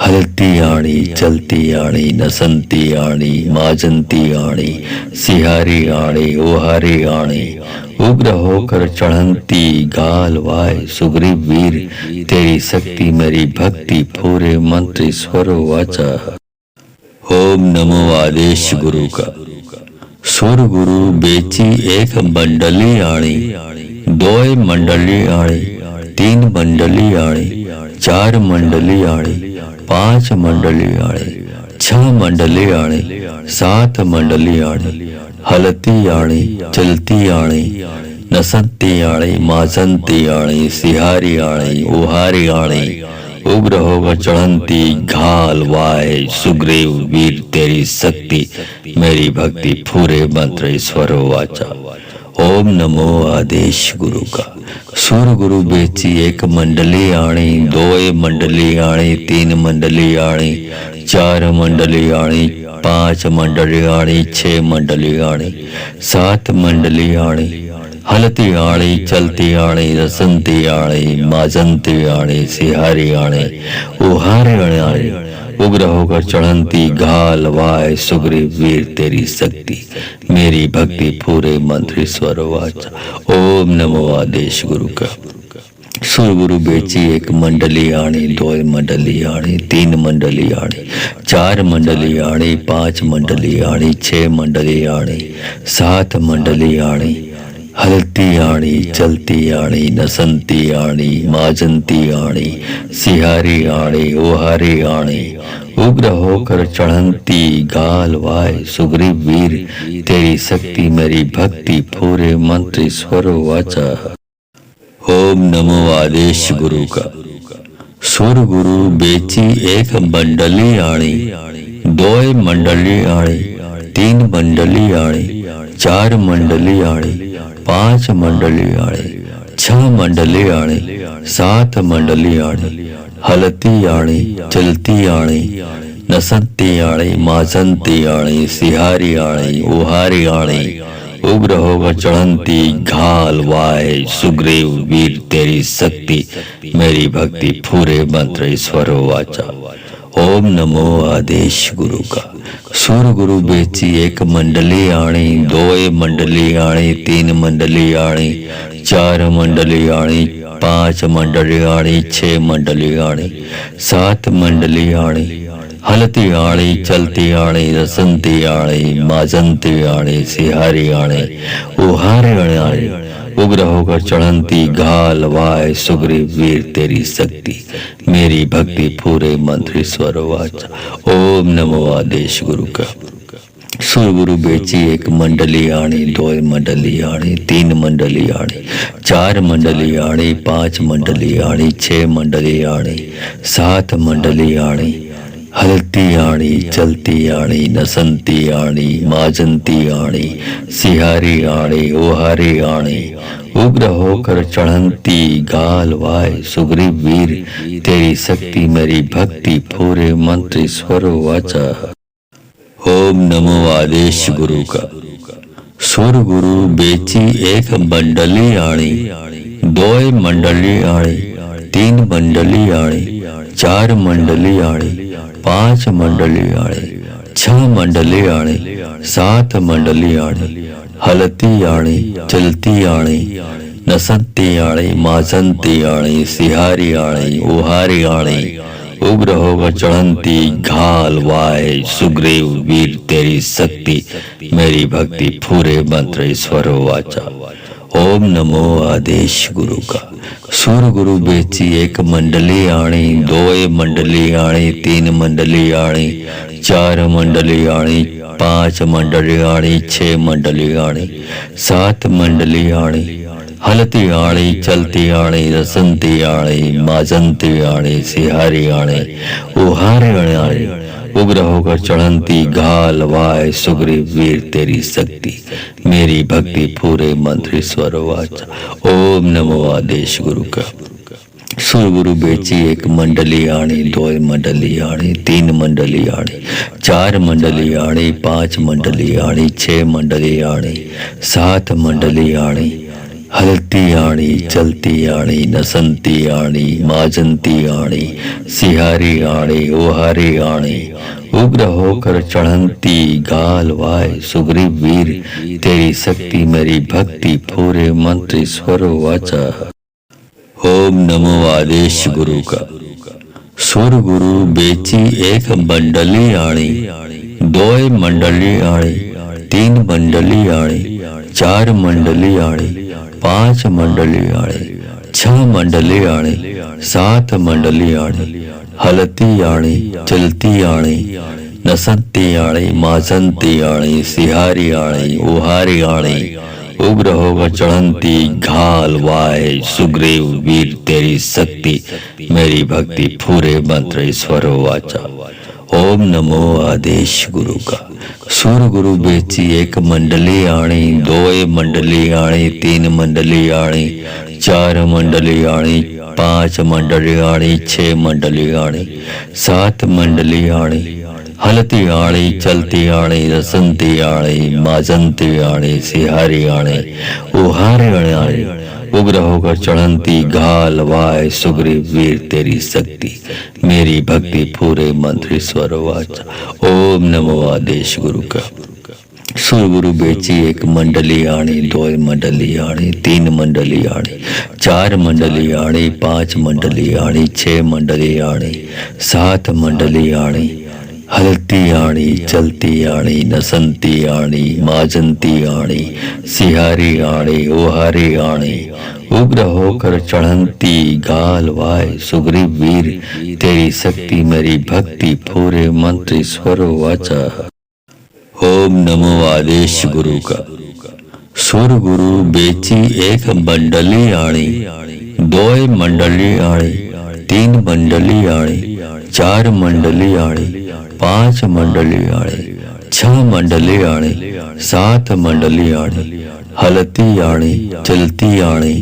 Speaker 1: हलती आणी, चलती आणी, नसंती आणी, माजंती आणी, सिहारी आणी, ओहारी आणी, उग्र होकर चढ़ंती गाल वाय सुग्रीव वीर तेरी शक्ति मेरी भक्ति पूरे मंत्र ईश्वर वाचा। ओम नमो आदेश गुरु का। सुर गुरु बेची एक मंडली आणी, दो मंडली आणी, तीन मंडली आणी, चार मंडली आणी, पांच मंडली आणी, छह मंडली आणी, सात मंडली आणी, हलती आणी, चलती आणी, नसंती आणी, माजंती आणी, सिहारी आणी, उहारी आणी, उग्र होकर चढ़ंती घाल वाय सुग्रीव वीर तेरी शक्ति मेरी भक्ति पूरे मंत्र ईश्वर वाचा। ओम नमो आदेश गुरु का। सूर गुरु बेची एक मंडली आणी, दो मंडली आणी, तीन मंडली आणी, चार मंडली आणी, पांच मंडली आणी, छह मंडली आणी, सात मंडली आणी, हलती आणी, चलती आणी, रसंती आणी, माजंती आणी, सिहारी आणी, उहारी आणी, उग्र होकर चढ़ंती घाल वाय सुग्रीव वीर तेरी शक्ति मेरी भक्ति पूरे मंत्र ईश्वर वाचा। ओम नमो आदेश गुरु का। सुर गुरु बेची एक मंडली आणी, दो मंडली आणी, तीन मंडली आणी, चार मंडली आणी, पांच मंडली आणी, छह मंडली आणी, सात मंडली आणी, हलती आणी, चलती आणी, नसंती आणी, माजंती आणी, सिहारी आणी, ओहारी आणी, उग्र होकर चढ़ंती गाल वाय सुग्रीव वीर तेरी शक्ति मेरी भक्ति पूरे मंत्र ईश्वर वाचा। ओम नमो आदेश गुरु का। सुर गुरु बेची एक मंडली आणी, दो मंडली आणी, तीन मंडली आणी, चार मंडली आणी, पांच मंडली आणी, छह मंडली आणी, सात मंडली आणी, हलती आणी, चलती आणी, नसंती आणी, माजंती आणी, सिहारी आणी, उहारी आणी, उग्र होकर चढ़ंती घाल वाय सुग्रीव वीर तेरी शक्ति मेरी भक्ति पूरे मंत्र ईश्वर वाचा। ओम नमो आदेश गुरु का। सूर गुरु बेची एक मंडली आणी, दो मंडली आणी, तीन मंडली आणी, चार मंडली आणी, पांच मंडली आणी, छह मंडली आणी, सात मंडली आणी, हलती आणी, चलती आणी, रसंती आणी, माजंती आणी, सिहारी आणी, उहारी आणी, उग्र होकर चढ़ंती घाल वाय सुग्रीव वीर तेरी शक्ति मेरी भक्ति पूरे मंत्र ईश्वर वाचा। ओम नमो आदेश गुरु का। सुर गुरु बेची एक मंडली आणी, दो मंडली आणी, तीन मंडली आणी, चार मंडली आणी, पांच मंडली आणी, छह मंडली आणी, सात मंडली आणी, हलती आणी, चलती आणी, नसंती आणी, माजंती आणी, सिहारी आणी, ओहारी आणी, उग्र होकर चढ़ंती गाल वाय सुग्रीव वीर तेरी शक्ति मेरी भक्ति पूरे मंत्र ईश्वर वाचा। ओम नमो आदेश गुरु का। सुर गुरु बेची एक मंडली आणी, दो मंडली आणी, तीन मंडली आणी, चार मंडली आणी, पांच मंडली आणी, छह मंडली आणी, सात मंडली आणी, हलती आणी, चलती आणी, नसंती आणी, माजंती आणी, सिहारी आणी, उहारी आणी, उग्र होकर चढ़ंती घाल वाय सुग्रीव वीर तेरी शक्ति मेरी भक्ति पूरे मंत्र ईश्वर वाचा। ओम नमो आदेश गुरु का। सूर गुरु बेची एक मंडली आणी, दो मंडली आणी, तीन मंडली आणी, चार मंडली आणी, पांच मंडली आणी, छह मंडली आणी, सात मंडली आणी, हलती आणी, चलती आणी, रसंती आणी, माजंती आणी, सिहारी आणी, उहारी आणी, उग्र होकर चढ़ंती घाल वाय सुग्रीव वीर तेरी शक्ति मेरी भक्ति पूरे मंत्र ईश्वर वाचा। ओम नमो आदेश गुरु का। सुर गुरु बेची एक मंडली आणी, दो मंडली आणी, तीन मंडली आणी, चार मंडली आणी, पांच मंडली आणी, छह मंडली आणी, सात मंडली आणी, हलती आणी, चलती आणी, नसंती आणी, माजंती आणी, सिहारी आणी, ओहारी आणी, उग्र होकर चढ़ंती गाल वाय सुग्रीव वीर तेरी शक्ति मेरी भक्ति पूरे मंत्र ईश्वर वाचा। ओम नमो आदेश गुरु का। सुर गुरु बेची एक मंडली आणी, दो मंडली आणी, तीन मंडली आणी, चार मंडली आणी, पांच मंडली आणी, छह मंडली आणी, सात मंडली आणी, हलती आणी, चलती आणी, नसंती आणी, माजंती आणी, सिहारी आणी, उहारी आणी, उग्र होकर चढ़ंती घाल वाय सुग्रीव वीर तेरी शक्ति मेरी भक्ति पूरे मंत्र ईश्वर वाचा। ओम नमो आदेश गुरु का। सूर गुरु बेची एक मंडली आणी, दो मंडली आणी, तीन मंडली आणी, चार मंडली आणी, पांच मंडली आणी, छह मंडली आणी, सात मंडली आणी, हलती आणी, चलती आणी, रसंती आणी, माजंती आणी, सिहारी आणी, उहारी आणी, उग्र होकर चढ़ंती घाल वाय सुग्रीव वीर तेरी शक्ति मेरी भक्ति पूरे मंत्र ईश्वर वाचा। ओम नमो आदेश गुरु का। सुर गुरु बेची एक मंडली आणी, दो मंडली आणी, तीन मंडली आणी, चार मंडली आणी, पांच मंडली आणी, छह मंडली आणी, सात मंडली आणी, हलती आणी, चलती आणी, नसंती आणी, माजंती आणी, सिहारी आणी, ओहारी आणी, उग्र होकर चढ़ंती गाल वाय सुग्रीव वीर तेरी शक्ति मेरी भक्ति पूरे मंत्र ईश्वर वाचा। ओम नमो आदेश गुरु का। सुर गुरु बेची एक मंडली आणी, दो मंडली आणी, तीन मंडली आणी, चार मंडली आणी, पांच मंडली आणी, छह मंडली आणी, सात मंडली आणी, हलती आणी, चलती आणी,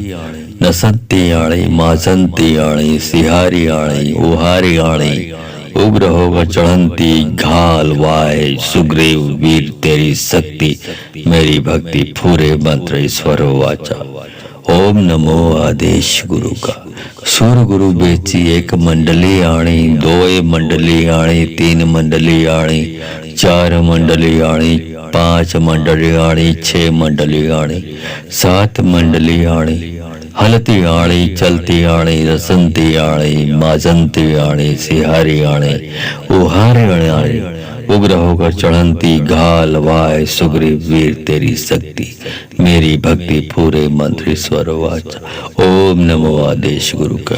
Speaker 1: नसंती आणी, माजंती आणी, सिहारी आणी, उहारी आणी, उग्र होकर चढ़ंती घाल वाय सुग्रीव वीर तेरी शक्ति मेरी भक्ति पूरे मंत्र ईश्वर वाचा। ओम नमो आदेश गुरु का। सूर गुरु बेची एक मंडली आणी, दो मंडली आणी, तीन मंडली आणी, चार मंडली आणी, पांच मंडली आणी, छह मंडली आणी, सात मंडली आणी, हलती आणी, चलती आणी, रसंती आणी, माजंती आणी, सिहारी आणी, उहारी आणी, उग्र होकर चढ़ंती घाल वाय सुग्रीव वीर तेरी शक्ति मेरी भक्ति पूरे मंत्र ईश्वर वाचा। ओम नमो आदेश गुरु का।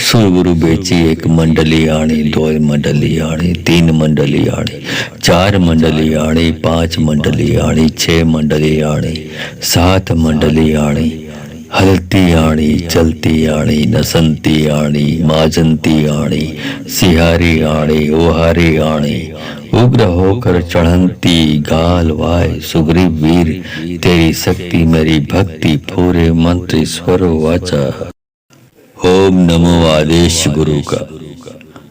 Speaker 1: सुर गुरु बेची एक मंडली आणी, दो मंडली आणी, तीन मंडली आणी, चार मंडली आणी, पांच मंडली आणी, छह मंडली आणी, सात मंडली आणी, हलती आणी, चलती आणी, नसंती आणी, माजंती आणी, सिहारी आणी, ओहारी आणी, उग्र होकर चढ़ंती गाल वाय सुग्रीव वीर तेरी शक्ति मेरी भक्ति पूरे मंत्र ईश्वर वाचा। ओम नमो आदेश गुरु का।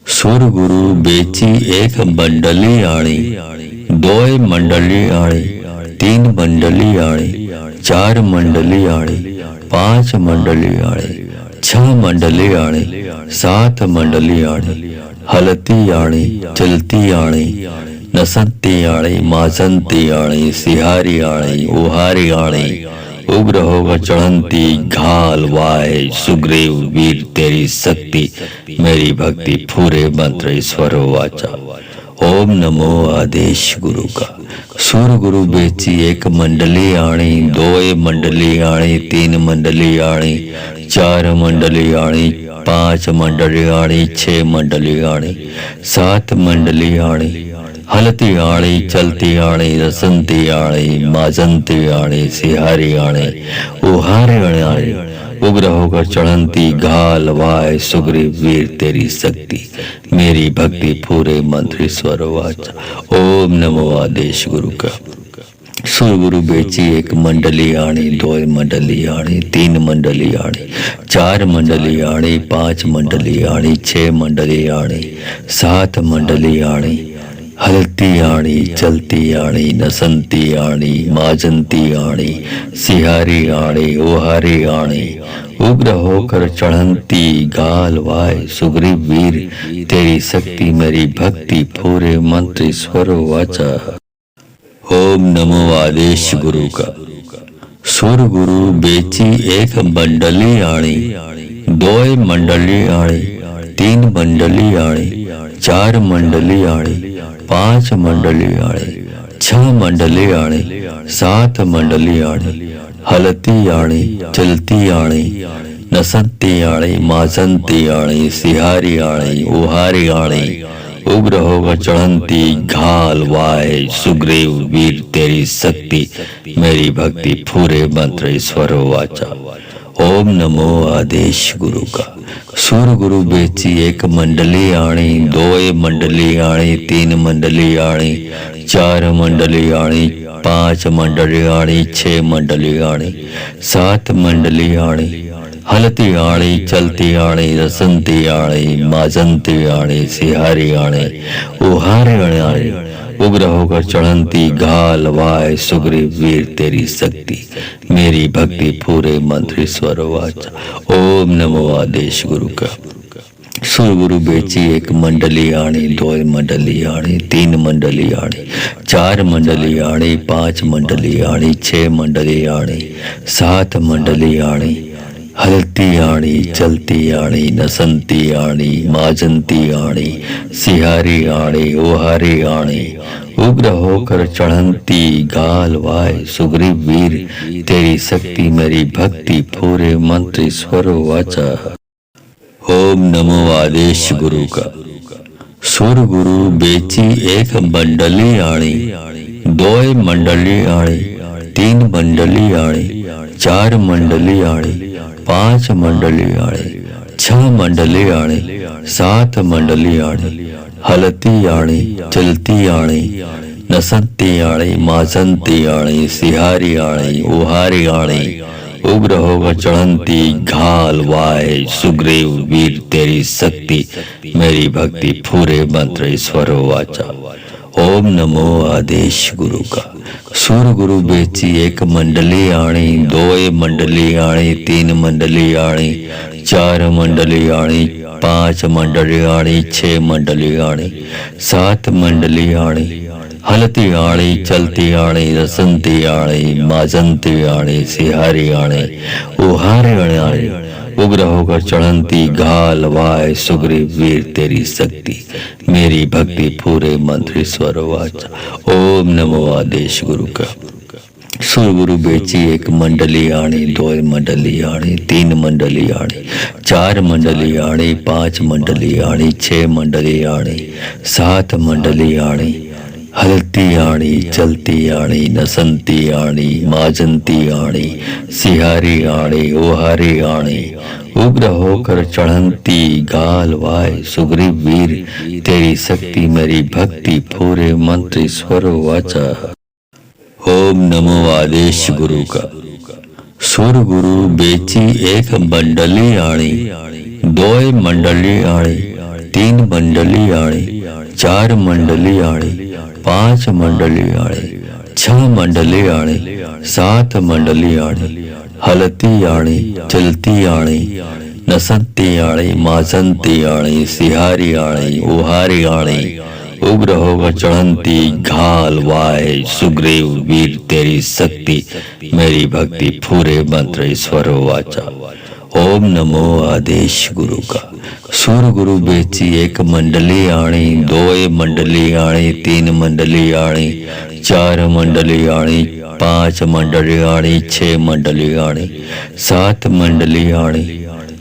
Speaker 1: सुर गुरु बेची एक मंडली आणी, दो मंडली आणी, तीन मंडली आणी, चार मंडली आणी, पांच मंडली आणी, छह मंडली आणी, सात मंडली आणी, हलती आणी, चलती आणी, नसंती आणी, माजंती आणी, सिहारी आणी, उहारी आणी, उग्र होकर चढ़ंती घाल वाय सुग्रीव वीर तेरी शक्ति मेरी भक्ति पूरे मंत्र ईश्वर वाचा। ओम नमो आदेश गुरु का। सूर गुरु बेची एक मंडली आणी, दो मंडली आणी, तीन मंडली आणी, चार मंडली आणी, पांच मंडली आणी, छह मंडली आणी, सात मंडली आणी, हलती आणी, चलती आणी, रसंती आणी, माजंती आणी, सिहारी आणी, उहारी आणी, उग्र होकर चढ़ंती घाल वाय सुग्रीव वीर तेरी शक्ति मेरी भक्ति पूरे मंत्र ईश्वर वाचा। ओम नमो आदेश गुरु का। सूर गुरु बेची एक मंडली आणी, दो मंडली आणी, तीन मंडली आणी, चार मंडली आणी, पांच मंडली आणी, छह मंडली आणी, सात मंडली आणी, हलती आणी, चलती आणी, नसंती आणी, माजंती आणी, सिहारी आणी, ओहारी आणी, उग्र होकर चढ़ंती गाल वाय सुग्रीव वीर तेरी शक्ति मेरी भक्ति पूरे मंत्र ईश्वर वाचा। ओम नमो आदेश गुरु का। सूर गुरु बेची एक मंडली आणी, दो मंडली आणी, तीन मंडली आणी, चार मंडली आणी, पांच मंडली आणी, छह मंडली आणी, सात मंडली आणी, हलती आणी, चलती आणी, नसंती आणी, माजंती आणी, सिहारी आणी, उहारी आणी, उग्र होकर चढ़ंती घाल वाय सुग्रीव वीर तेरी शक्ति मेरी भक्ति पूरे मंत्र ईश्वर वाचा। ओम नमो आदेश गुरु का। सूर गुरु बेची एक मंडली आणी, दो मंडली आणी, तीन मंडली आणी, चार मंडली आणी, पांच मंडली आणी, छह मंडली आणी, सात मंडली आणी, हलती आणी, चलती आणी, रसंती आणी, माजंती आणी, सिहारी आणी, उहारी आणी, उग्र होकर चढ़ंती घाल वाय सुग्रीव वीर तेरी शक्ति मेरी भक्ति पूरे मंत्र ईश्वर वाचा। ओम नमो आदेश गुरु का। सूर गुरु बेची एक मंडली आणी, दो मंडली आणी, तीन मंडली आणी, चार मंडली आणी, पांच मंडली आणी, छह मंडली आणी, सात मंडली आणी, हलती आणी, चलती आणी, नसंती आणी, माजंती आणी, सिहारी आणी, ओहारी आणी, उग्र होकर चढ़ंती गाल वाय सुग्रीव वीर तेरी शक्ति मेरी भक्ति पूरे मंत्र ईश्वर वाचा। ओम नमो आदेश गुरु का। सूर गुरु बेची एक मंडली आणी, दो मंडली आणी, तीन मंडली आणी, चार मंडली आणी, पांच मंडली आणी, छह मंडली आणी, सात मंडली आणी, हलती आणी, चलती आणी, नसंती आणी, माजंती आणी, सिहारी आणी, उहारी आणी, उग्र होकर चढ़ंती घाल वाय सुग्रीव वीर तेरी शक्ति मेरी भक्ति पूरे मंत्र ईश्वर वाचा। ओम नमो आदेश गुरु का। सूर गुरु बेची एक मंडली आणी, दो मंडली आणी, तीन मंडली आणी, चार मंडली आणी, पांच मंडली आणी, छह मंडली आणी, सात मंडली आणी, हलती आणी, चलती आणी, रसंती आणी, माजंती आणी, सिहारी आणी, उहारी आणी, उग्र होकर चढ़ंती घाल वाय सुग्रीव वीर तेरी शक्ति मेरी भक्ति पूरे मंत्र ईश्वर वाचा। ओम नमो आदेश गुरु का। सूर गुरु बेची एक मंडली आणी, दो मंडली आणी, तीन मंडली आणी, चार मंडली आणी, पांच मंडली आणी, छह मंडली आणी, सात मंडली आणी, हलती आणी, चलती आणी, नसंती आणी, माजंती आणी, सिहारी आणी, ओहारी आणी, उग्र होकर चढ़ंती गाल वाय सुग्रीव वीर तेरी शक्ति मेरी भक्ति पूरे मंत्र ईश्वर वाचा। ओम नमो आदेश गुरु का। सूर गुरु बेची एक मंडली आणी, दो मंडली आणी, तीन मंडली आणी, चार मंडली आणी, पांच मंडली आणी, छह मंडली आणी, सात मंडली आणी, हलती आणी, चलती आणी, नसंती आणी, माजंती आणी, सिहारी आणी, उहारी आणी, उग्र होकर चढ़ंती घाल वाय सुग्रीव वीर तेरी शक्ति मेरी भक्ति पूरे मंत्र ईश्वर वाचा। ओम नमो आदेश गुरु का। सुर गुरु बेची एक मंडली आणी, दो मंडली आणी, तीन मंडली आणी, चार मंडली आणी, पांच मंडली आणी, छह मंडली आणी, सात मंडली आणी,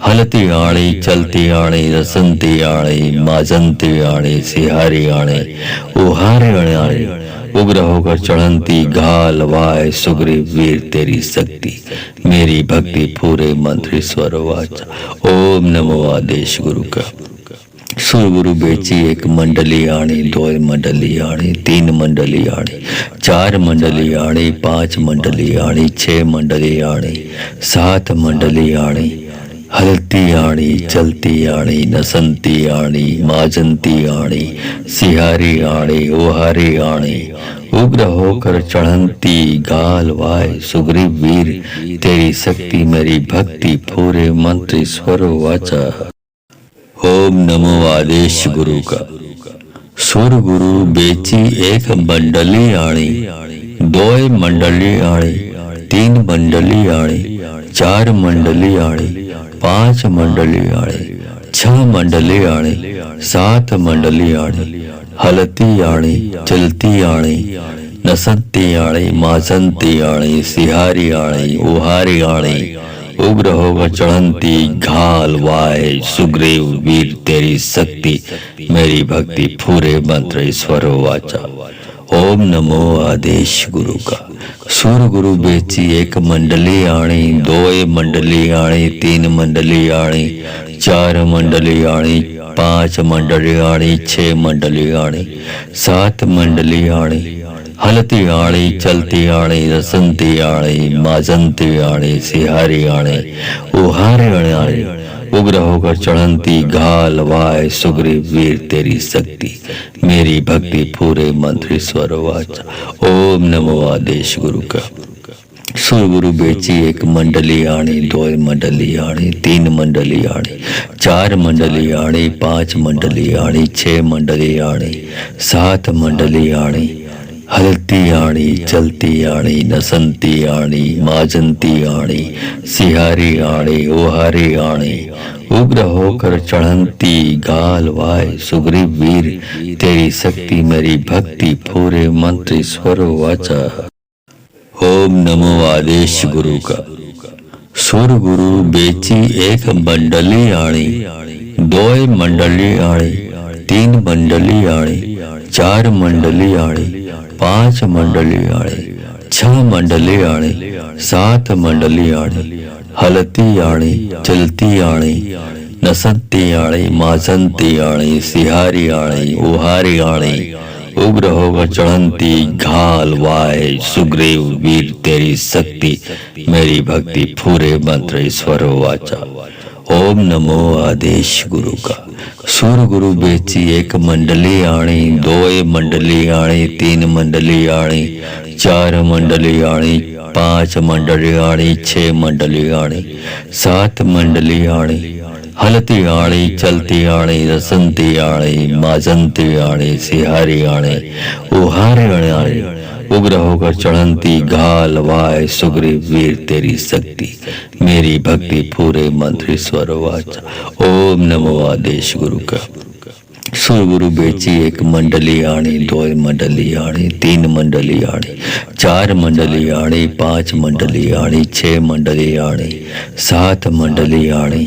Speaker 1: हलती आणी, चलती आणी, रसंती आणी, माजंती आणी, सिहारी आणी, उहारी आणी, उग्र होकर चढ़ंती घाल वाय सुग्रीव वीर तेरी शक्ति मेरी भक्ति पूरे मंत्र ईश्वर वाचा। ओम नमो आदेश गुरु का। सुर गुरु बेची एक मंडली आणी, दो मंडली आणी, तीन मंडली आणी, चार मंडली आणी, पांच मंडली आणी, छह मंडली आणी, सात मंडली आणी, हलती आणी, चलती आणी, नसंती आणी, माजंती आणी, सिहारी आणी, ओहारी आणी, उग्र होकर चढ़ंती गाल वाय सुग्रीव वीर तेरी शक्ति मेरी भक्ति पूरे मंत्र ईश्वर वाचा। ओम नमो आदेश गुरु का। सुर गुरु बेची एक मंडली आणी, दो मंडली आणी, तीन मंडली आणी, चार मंडली आणी, पांच मंडली आणी, छह मंडली आणी, सात मंडली आणी, हलती आणी, चलती आणी, नसंती आणी, माजंती आणी, सिहारी आणी, उहारी आणी, उग्र होकर चढ़ंती घाल वाय सुग्रीव वीर तेरी शक्ति मेरी भक्ति पूरे मंत्र ईश्वर वाचा। ओम नमो आदेश गुरु का। सुर गुरु बेची एक मंडली आणी, दो मंडली आणी, तीन मंडली आणी, चार मंडली आणी, पांच मंडली आणी, छह मंडली आणी, सात मंडली आणी, हलती आणी, चलती आणी, रसंती आणी, माजंती आणी, सिहारी आणी, उहारी आणी, उग्र होकर चढ़ंती घाल वाय सुग्रीव वीर तेरी शक्ति मेरी भक्ति पूरे मंत्र ईश्वर वाचा। ओम नमो आदेश गुरु का। सुर गुरु बेची एक मंडली आणी, दो मंडली आणी, तीन मंडली आणी, चार मंडली आणी, पांच मंडली आणी, छह मंडली आणी, सात मंडली आणी, हलती आणी, चलती आणी, नसंती आणी, माजंती आणी, सिहारी आणी, ओहारी आणी, उग्र होकर चढ़ंती गाल वाय सुग्रीव वीर तेरी शक्ति मेरी भक्ति पूरे मंत्र ईश्वर वाचा। ओम नमो आदेश गुरु का। सुर गुरु बेची एक मंडली आणी, दो मंडली आणी, तीन मंडली आणी, चार मंडली आणी, पांच मंडली आणी, छह मंडली आणी, सात मंडली आणी, हलती आणी, चलती आणी, नसंती आणी, माजंती आणी, सिहारी आणी, उहारी आणी, उग्र होकर चढ़ंती घाल वाय सुग्रीव वीर तेरी शक्ति मेरी भक्ति पूरे मंत्र ईश्वर वाचा। ओम नमो आदेश गुरु का। सुर गुरु बेची एक मंडली आणी, दो मंडली आणी, तीन मंडली आणी, चार मंडली आणी, पांच मंडली आणी, छह मंडली आणी, सात मंडली आणी, हलती आणी, चलती आणी, रसंती आणी, माजंती आणी, सिहारी आणी, उहारी आणी, उग्र होकर चढ़ंती घाल वाय सुग्रीव वीर तेरी शक्ति मेरी भक्ति पूरे मंत्र ईश्वर वाचा। ओम नमो आदेश गुरु का। सुर गुरु बेची एक मंडली आणी, दो मंडली आणी, तीन मंडली आणी, चार मंडली आणी, पांच मंडली आणी, छह मंडली आणी, सात मंडली आणी,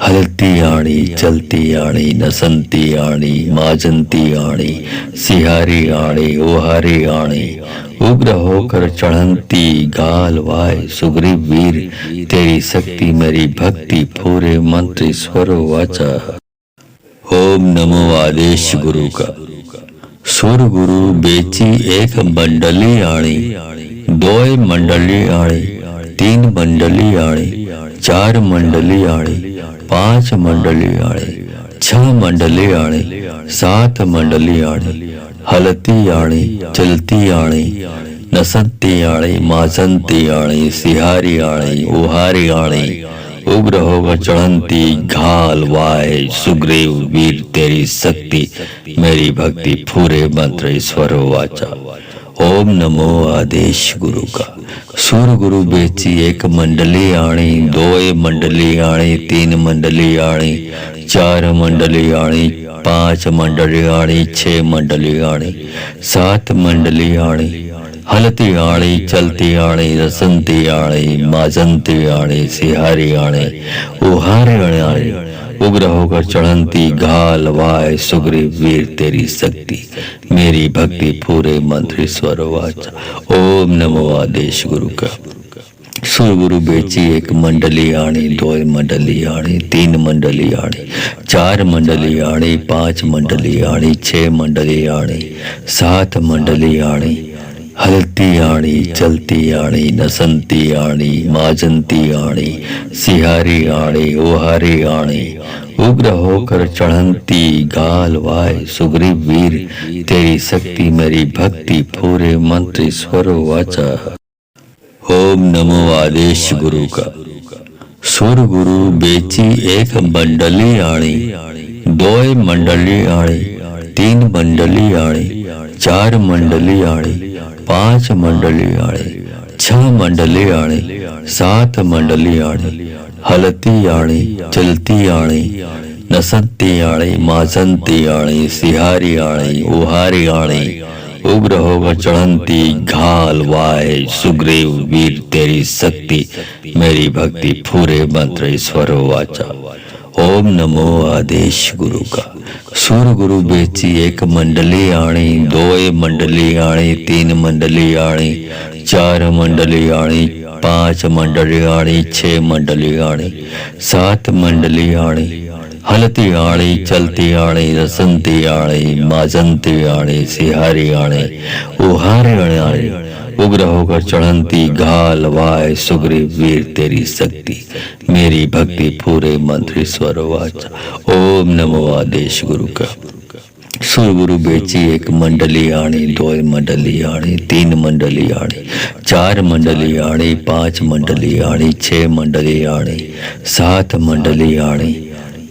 Speaker 1: हलती आणी, चलती आणी, नसंती आणी, माजंती आणी, सिहारी आणी, ओहारी आणी, उग्र होकर चढ़ंती गाल वाय सुग्रीव वीर तेरी शक्ति मेरी भक्ति पूरे मंत्र ईश्वर वाचा। ओम नमो आदेश गुरु का। सुर गुरु बेची एक मंडली आणी, दो मंडली आणी, तीन मंडली आणी, चार मंडली आणी, पांच मंडली आणी, छह मंडली आणी, सात मंडली आणी, हलती आणी, चलती आणी, नसंती आणी, माजंती आणी, सिहारी आणी, उहारी आणी, उग्र होकर चढ़ंती घाल वाय सुग्रीव वीर तेरी शक्ति मेरी भक्ति पूरे मंत्र ईश्वर वाचा। ओम नमो आदेश गुरु का। सूर गुरु बेची एक मंडली आणी, दो मंडली आणी, तीन मंडली आणी, चार मंडली आणी, पांच मंडली आणी, छह मंडली आणी, सात मंडली आणी, हलती आणी, चलती आणी, रसंती आणी, माजंती आणी, सिहारी आणी, उहारी आणी, उग्र होकर चढ़ंती घाल वाय सुग्रीव वीर तेरी शक्ति मेरी भक्ति पूरे मंत्र ईश्वर वाचा। ओम नमो आदेश गुरु का। सुर गुरु बेची एक मंडली आणी, दो मंडली आणी, तीन मंडली आणी, चार मंडली आणी, पांच मंडली आणी, छह मंडली आणी, सात मंडली आणी, हलती आणी, चलती आणी, नसंती आणी, माजंती आणी, सिहारी आणी, ओहारी आणी, उग्र होकर चढ़ंती गाल वाय सुग्रीव वीर तेरी शक्ति मेरी भक्ति पूरे मंत्र ईश्वर वाचा। ओम नमो आदेश गुरु का। सुर गुरु बेची एक मंडली आणी, दो मंडली आणी, तीन मंडली आणी, चार मंडली आणी, पांच मंडली आणी, छह मंडली आणी, सात मंडली आणी, हलती आणी, चलती आणी, नसंती आणी, माजंती आणी, सिहारी आणी, उहारी आणी, उग्र होकर चढ़ंती घाल वाय सुग्रीव वीर तेरी शक्ति मेरी भक्ति पूरे मंत्र ईश्वर वाचा। ओम नमो आदेश गुरु का। सूर गुरु बेची एक मंडली आणी, दो मंडली आणी, तीन मंडली आणी, चार मंडली आणी, पांच मंडली आणी, छह मंडली आणी, सात मंडली आणी, हलती आणी, चलती आणी, रसंती आणी, माजंती आणी, सिहारी आणी, उहारी आणी, उग्र होकर चढ़ंती घाल वाय सुग्रीव वीर तेरी शक्ति मेरी भक्ति पूरे मंत्र ईश्वर वाचा। ओम नमो आदेश गुरु का। सुर गुरु बेची एक मंडली आणी, दो मंडली आणी, तीन मंडली आणी, चार मंडली आणी, पांच मंडली आणी, छह मंडली आणी, सात मंडली आणी,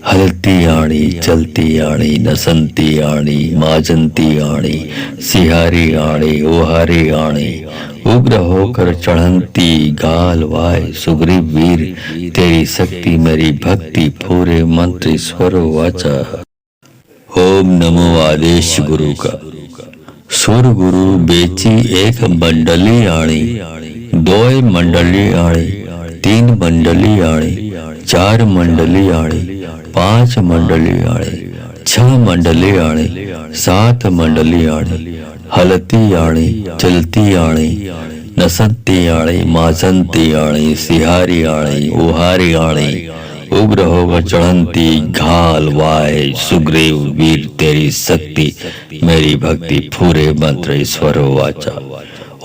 Speaker 1: हलती आणी, चलती आणी, नसंती आणी, माजंती आणी, सिहारी आणी, ओहारी आणी, उग्र होकर चढ़ंती गाल वाय सुग्रीव वीर तेरी शक्ति मेरी भक्ति पूरे मंत्र ईश्वर वाचा। ओम नमो आदेश गुरु का। सुर गुरु बेची एक मंडली आणी, दो मंडली आणी, तीन मंडली आणी, चार मंडली आणी, पांच मंडली आणी, छह मंडली आणी, सात मंडली आणी, हलती आणी, चलती आणी, नसंती आणी, माजंती आणी, सिहारी आणी, उहारी आणी, उग्र होकर चढ़ंती घाल वाय सुग्रीव वीर तेरी शक्ति मेरी भक्ति पूरे मंत्र ईश्वर वाचा।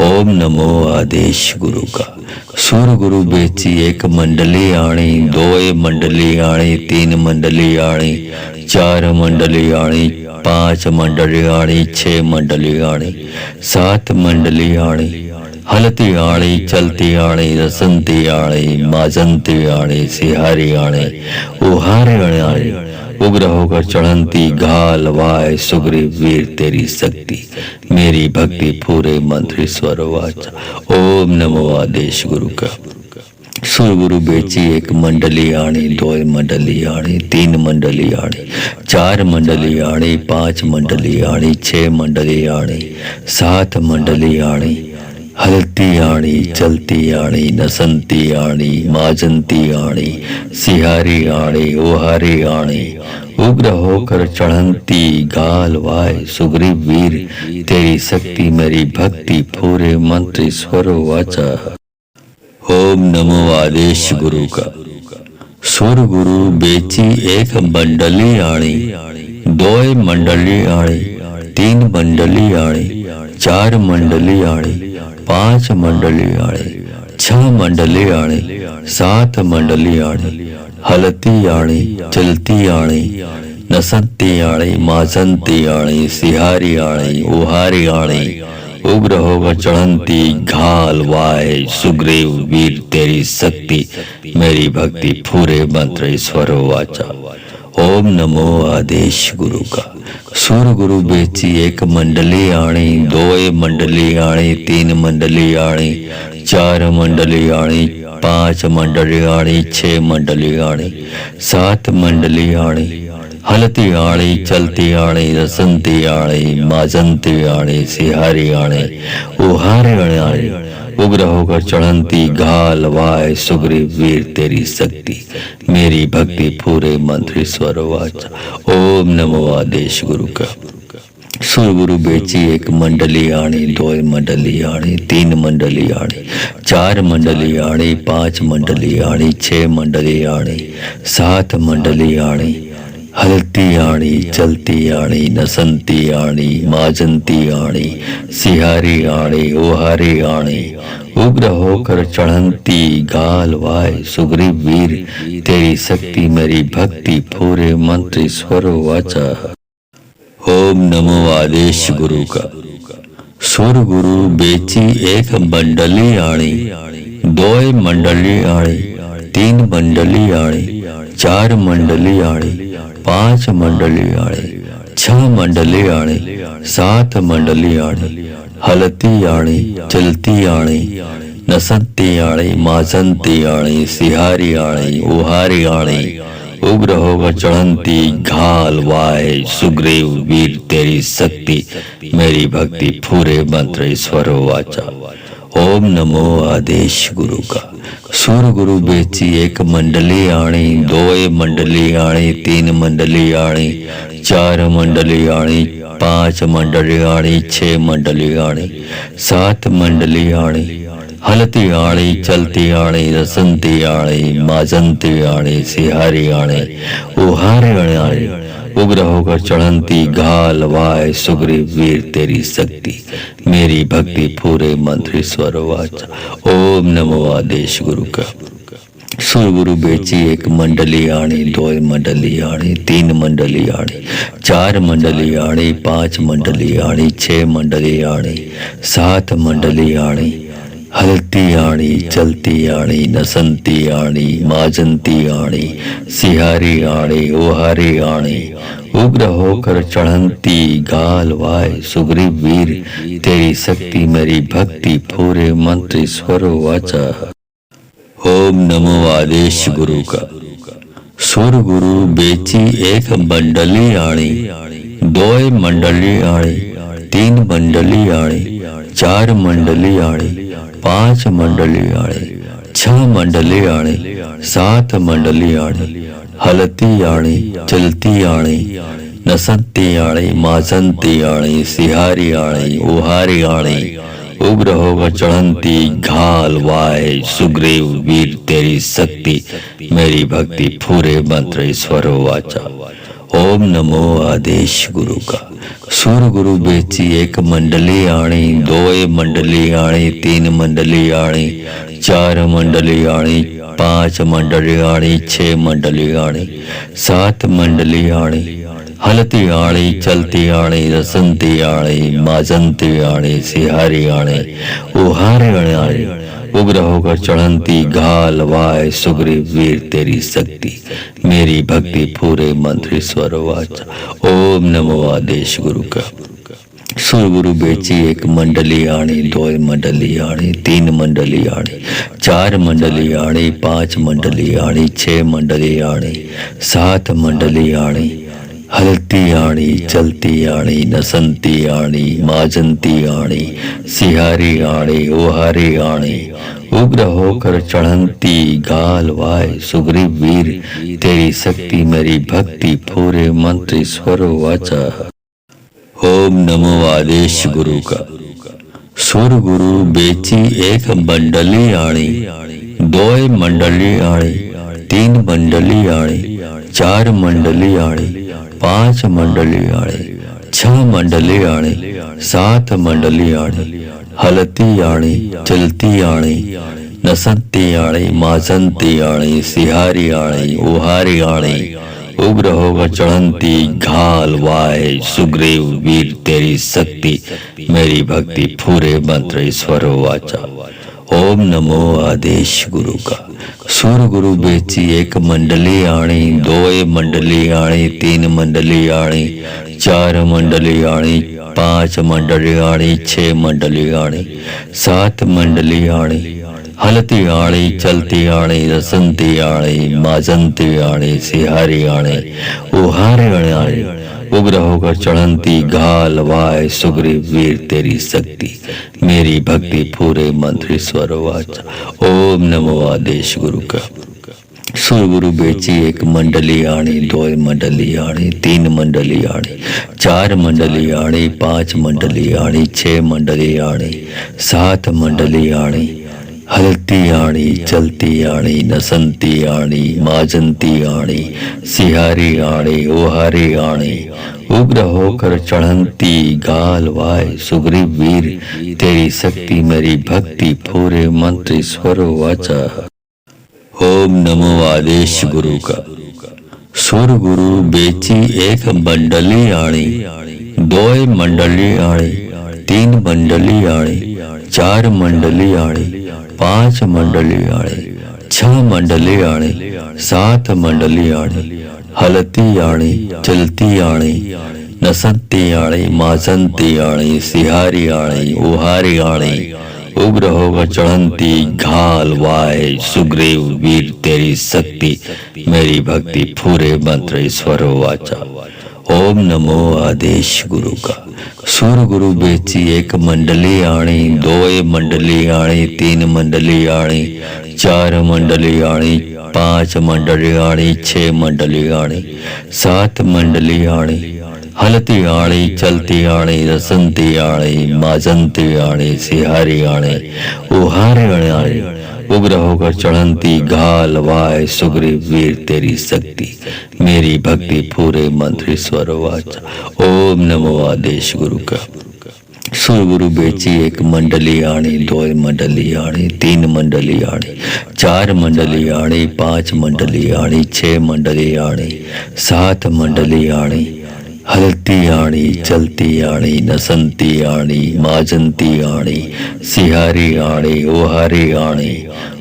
Speaker 1: ओम नमो आदेश गुरु का। सूर गुरु बेची एक मंडली आणी, दो मंडली आणी, तीन मंडली आणी, चार मंडली आणी, पांच मंडली आणी, छह मंडली आणी, सात मंडली आणी, हलती आणी, चलती आणी, रसंती आणी, माजंती आणी, सिहारी आणी, उहारी आणी, उग्र होकर चढ़ंती घाल वाय सुग्रीव वीर तेरी शक्ति मेरी भक्ति पूरे मंत्र ईश्वर वाचा। ओम नमो आदेश गुरु का। सुर गुरु बेची एक मंडली आणी, दो मंडली आणी, तीन मंडली आणी, चार मंडली आणी, पांच मंडली आणी, छह मंडली आणी, सात मंडली आणी, हलती आणी, चलती आणी, नसंती आणी, माजंती आणी, सिहारी आणी, ओहारी आणी, उग्र होकर चढ़ंती गाल वाय सुग्रीव वीर तेरी शक्ति मेरी भक्ति पूरे मंत्र ईश्वर वाचा। ओम नमो आदेश गुरु का। सुर गुरु बेची एक मंडली आणी, दो मंडली आणी, तीन मंडली आणी, चार मंडली आणी, पांच मंडली आणी, छह मंडली आणी, सात मंडली आणी, हलती आणी, चलती आणी, नसंती आणी, माजंती आणी, सिहारी आणी, उहारी आणी, उग्र होकर चढ़ंती घाल वाय सुग्रीव वीर तेरी शक्ति मेरी भक्ति पूरे मंत्र ईश्वर वाचा। ओम नमो आदेश गुरु का। सूर गुरु बेची एक मंडली आणी, दोय मंडली आणी, तीन मंडली आणी, चार मंडली आणी, पांच मंडली आणी, छह मंडली आणी, सात मंडली आणी, हलती आणी, चलती आणी, रसंती आणी, माजंती आणी, सिहारी आणी, उहारी आणी, उग्र होकर चढ़ंती घाल वाय सुग्रीव वीर तेरी शक्ति मेरी भक्ति पूरे मंत्र स्वर वाचा। ओम नमो आदेश गुरु का। सुर गुरु बेची एक मंडली आणी, दो मंडली आणी, तीन मंडली आणी, चार मंडली आणी, पांच मंडली आणी, छह मंडली आणी, सात मंडली आणी, हलती आणी, चलती आणी, नसंती आणी, माजंती आणी, सिहारी आणी, ओहारी आणी, उग्र होकर चढ़ंती गाल वाय सुग्रीव वीर तेरी शक्ति मेरी भक्ति पूरे मंत्र स्वर वाचा। ओम नमो आदेश गुरु का। सुर गुरु बेची एक मंडली आणी, दो मंडली आणी, तीन मंडली आणी, चार मंडली आणी, पांच मंडली आणी, छह मंडली आणी, सात मंडली आणी, हलती आणी, चलती आणी, नसंती आणी, माजंती आणी, सिहारी आणी, उहारी आणी, उग्र होकर चढ़ंती घाल वाय सुग्रीव वीर तेरी शक्ति मेरी भक्ति पूरे मंत्र स्वर वाचा। ओम नमो आदेश गुरु का। सूर गुरु बेची एक मंडली आणी, दो मंडली आणी, तीन मंडली आणी, चार मंडली आणी, पांच मंडली आणी, छह मंडली आणी, सात मंडली आणी, हलती आणी, चलती आणी, रसंती आणी, माजंती आणी, सिहारी आणी, उहारी आणी, उग्र होकर चढ़ंती घाल वाय सुग्रीव वीर तेरी शक्ति मेरी भक्ति पूरे मंत्र स्वर वाचा। ओम नमो आदेश गुरु का। सुर गुरु बेची एक मंडली आणी, दो मंडली आणी, तीन मंडली आणी, चार मंडली आणी, पांच मंडली आणी, छह मंडली आणी, सात मंडली आणी, हलती आणी, चलती आणी, नसंती आणी, माजंती आणी, सिहारी आणी, ओहारी आणी, उग्र होकर चढ़ंती गाल वाय सुग्रीव वीर तेरी शक्ति मेरी भक्ति पूरे मंत्र स्वर वाचा। ओम नमो आदेश गुरु का। सुर गुरु बेची एक मंडली आणी, दो मंडली आणी, तीन मंडली आणी, चार मंडली आणी, पांच मंडली आणी, छह मंडली आणी, सात मंडली आणी, हलती आणी, चलती आणी, नसंती आणी, माजंती आणी, सिहारी आणी, उहारी आणी, उग्र होकर चढ़ंती घाल वाय सुग्रीव वीर तेरी शक्ति मेरी भक्ति पूरे मंत्र स्वर वाचा। ओम नमो आदेश गुरु का। सूर गुरु बेची एक मंडली आणी, दो मंडली आणी, तीन मंडली आणी, चार मंडली आणी, पांच मंडली आणी, छह मंडली आणी, सात मंडली आणी, हलती आणी, चलती आणी, रसंती आणी, माजंती आणी, सिहारी आणी, उहारी आणी, उग्र होकर चढ़ंती घाल वाय सुग्रीव वीर तेरी शक्ति मेरी भक्ति पूरे मंत्र स्वर वाचा। ओम नमो आदेश गुरु का। सुर गुरु बेची एक मंडली आणी, दो मंडली आणी, तीन मंडली आणी, चार मंडली आणी, पांच मंडली आणी, छह मंडली आणी, सात मंडली आणी, हलती आणी, चलती आणी, नसंती आणी, माजंती आणी, सिहारी आणी, ओहारी आणी, उग्र होकर चढ़ंती गाल वाय सुग्रीव वीर तेरी शक्ति मेरी भक्ति पूरे मंत्र स्वर वाचा। ओम नमो आदेश गुरु का। सुर गुरु बेची एक मंडली आणी, दो मंडली आणी, तीन मंडली आणी, चार मंडली आणी, पांच मंडली आणी, छह मंडली आणी, सात मंडली आणी, हलती आणी, चलती आणी, नसंती आणी, माजंती आणी, सिहारी आणी, उहारी आणी, उग्र होकर चढ़ंती घाल वाय सुग्रीव वीर तेरी शक्ति मेरी भक्ति पूरे मंत्र स्वर वाचा। ओम नमो आदेश गुरु का। सुर गुरु बेची एक मंडली आणी, दोय मंडली आणी, तीन मंडली आणी, चार मंडली आणी, पांच मंडली आणी, छह मंडली आणी, सात मंडली आणी, हलती आणी, चलती आणी, रसंती आणी, माजंती आणी, सिहारी आणी, उहारी आणी, उग्र होकर चढ़ंती, घाल वाय सुग्रीव वीर तेरी शक्ति, मेरी भक्ति पूरे मंत्र स्वर वाचा। ओम नमो आदेश गुरु का। सुर गुरु बेची एक मंडली आणी, दो मंडली आणी, तीन मंडली आणी, चार मंडली आणी, पांच मंडली आणी, छह मंडली आणी, सात मंडली आणी, हलती आणी, चलती आणी, नसंती आणी, माजंती आणी, सिहारी आणी, ओहारी आणी, उग्र होकर चढ़ंती, गाल वाय सुग्रीव वीर तेरी शक्ति, मेरी भक्ति पूरे मंत्र स्वर वाचा। ओम नमो आदेश गुरु का। सुर गुरु बेची एक मंडली आणी, दो मंडली आणी, तीन मंडली आणी, चार मंडली आणी, पांच मंडली आणी, छह मंडली आणी, सात मंडली आणी, हलती आणी, चलती आणी, नसंती आणी, माजंती आणी, सिहारी आणी, उहारी आणी, उग्र होकर चढ़ंती, घाल वाय सुग्रीव वीर तेरी शक्ति, मेरी भक्ति पूरे मंत्र स्वर वाचा। ओम नमो आदेश गुरु का। सुर गुरु बेची एक मंडली आणी, दो मंडली आणी, तीन मंडली आणी, चार मंडली आणी, पांच मंडली आणी, छह मंडली आणी, सात मंडली आणी, हलती आणी, चलती आणी, रसंती आणी, माजंती आणी, सिहारी आणी, उहारी आणी, उग्र होकर चढ़ंती, घाल वाय सुग्रीव वीर तेरी शक्ति, मेरी भक्ति पूरे मंत्र स्वर वाचा। ओम नमो आदेश गुरु का। सुर गुरु बेची एक मंडली आणी, दो मंडली आणी, तीन मंडली आणी, चार मंडली आणी, पांच मंडली आणी, छह मंडली आणी, सात मंडली आणी, हलती आणी, चलती आणी, नसंती आणी, माजंती आणी, सिहारी आणी, ओहारी आणी,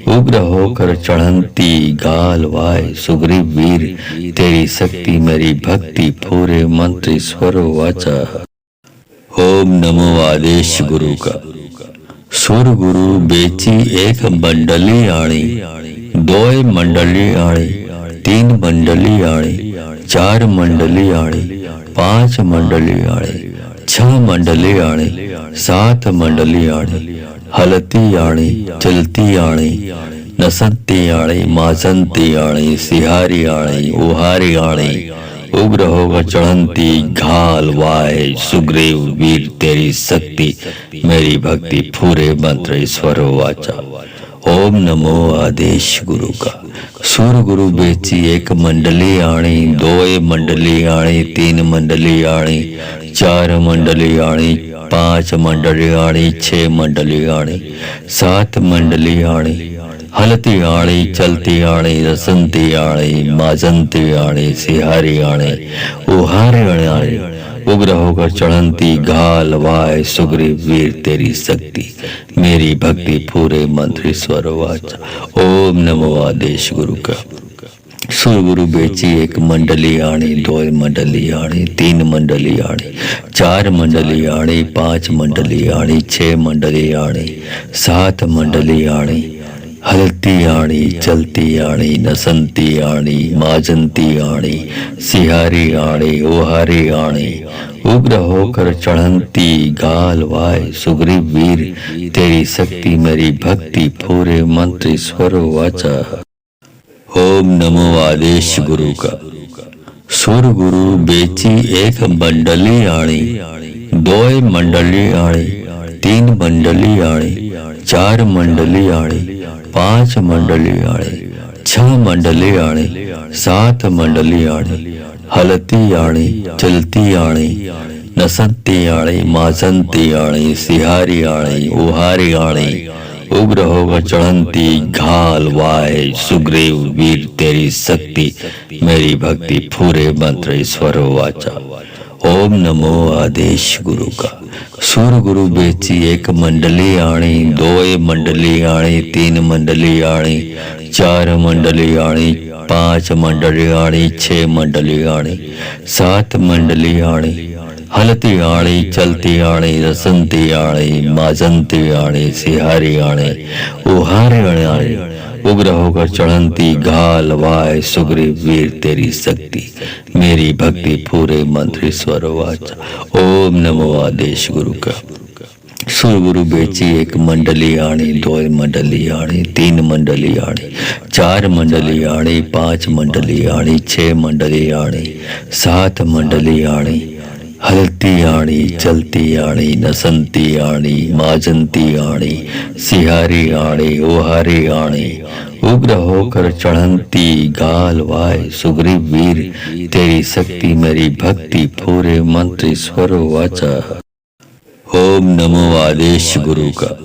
Speaker 1: उग्र होकर चढ़ंती, गाल वाय सुग्रीव वीर तेरी शक्ति, मेरी भक्ति पूरे मंत्र स्वर वाचा। ओम नमो आदेश गुरु का। सुर गुरु बेची एक मंडली आणी, दो मंडली आणी, तीन मंडली आणी, चार मंडली आणी, पांच मंडली आणी, छह मंडली आणी, सात मंडली आणी, हलती आणी, चलती आणी, नसंती आणी, माजंती आणी, सिहारी आणी, उहारी आणी, उग्र होकर चढ़ंती, घाल वाय सुग्रीव वीर तेरी शक्ति, मेरी भक्ति पूरे मंत्र स्वर वाचा। ओम नमो आदेश गुरु का। सुर गुरु बेची एक मंडली आणी, दो मंडली आणी, तीन मंडली आणी, चार मंडली आणी, पांच मंडली आणी, छह मंडली आणी, सात मंडली आणी, हलती आणी, चलती आणी, रसंती आणी, माजंती आणी, सिहारी आणी, उहारी आणी, उग्र होकर चढ़ंती, घाल वाय सुग्रीव वीर तेरी शक्ति, मेरी भक्ति पूरे मंत्र स्वर वाचा। ओम नमो आदेश गुरु का। सुर गुरु बेची एक मंडली आणी, दो मंडली आणी, तीन मंडली आणी, चार मंडली आणी, पांच मंडली आणी, छह मंडली आणी, सात मंडली आणी, हलती आणी, चलती आणी, नसंती आणी, माजंती आणी, सिहारी आणी, ओहारी आणी, उग्र होकर चढ़ंती, गाल वाय सुग्रीव वीर तेरी शक्ति, मेरी भक्ति पूरे मंत्र स्वर वाचा। ओम नमो आदेश गुरु का। सुर गुरु बेची एक मंडली आणी, दो मंडली आणी, तीन मंडली आणी, चार मंडली आणी, पांच मंडली आणी, छह मंडली आणी, सात मंडली आणी, हलती आणी, चलती आणी, नसंती आणी, माजंती आणी, सिहारी आणी, उहारी आणी, उग्र होकर चढ़ंती, घाल वाय सुग्रीव वीर तेरी शक्ति, मेरी भक्ति पूरे मंत्र स्वर वाचा। ओम नमो आदेश गुरु का। सूर गुरु बेची एक मंडली आणी, दोय मंडली आणी, तीन मंडली आणी, चार मंडली आणी, पांच मंडली आणी, छह मंडली आणी, सात मंडली आणी, हलती आणी, चलती आणी, रसंती आणी, माजंती आणी, सिहारी आणी, उहारी आणी, उग्र होकर चढ़ंती घाल वाय सुग्रीव वीर तेरी शक्ति मेरी भक्ति पूरे मंत्र स्वर वाचा। ओम नमो आदेश गुरु का। सुर गुरु बेची एक मंडली आणी, दो मंडली आणी, तीन मंडली आणी, चार मंडली आणी, पांच मंडली आणी, छह मंडली आणी, सात मंडली आणी, हलती आणी, चलती आणी, नसंती आणी, माजंती आणी, सिहारी आणी, ओहारी आणी, उग्र होकर चढ़ंती गाल वाय सुग्रीव वीर तेरी शक्ति मेरी भक्ति पूरे मंत्र स्वर वाचा। ओम नमो आदेश गुरु का।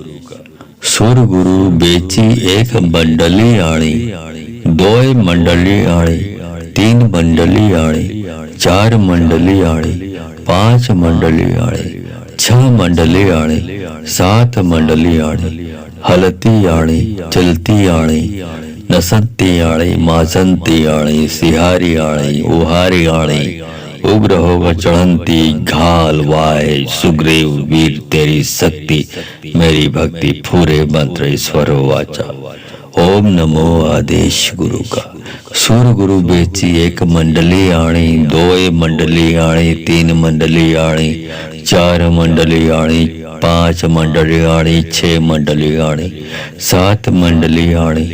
Speaker 1: सुर गुरु बेची एक मंडली आणी, दो मंडली आणी, तीन मंडली आणी, चार मंडली आणी, पांच मंडली आणी, छह मंडली आणी, सात मंडली आणी, हलती आणी, चलती आणी, नसंती आणी, माजंती आणी, सिहारी आणी, उहारी आणी, उग्र होकर चढ़ंती घाल वाय सुग्रीव वीर तेरी शक्ति मेरी भक्ति पूरे मंत्र स्वर वाचा। ओम नमो आदेश गुरु का। सूर गुरु बेची एक मंडली आणी, दो मंडली आणी, तीन मंडली आणी, चार मंडली आणी, पांच मंडली आणी, छह मंडली आणी, सात मंडली आणी,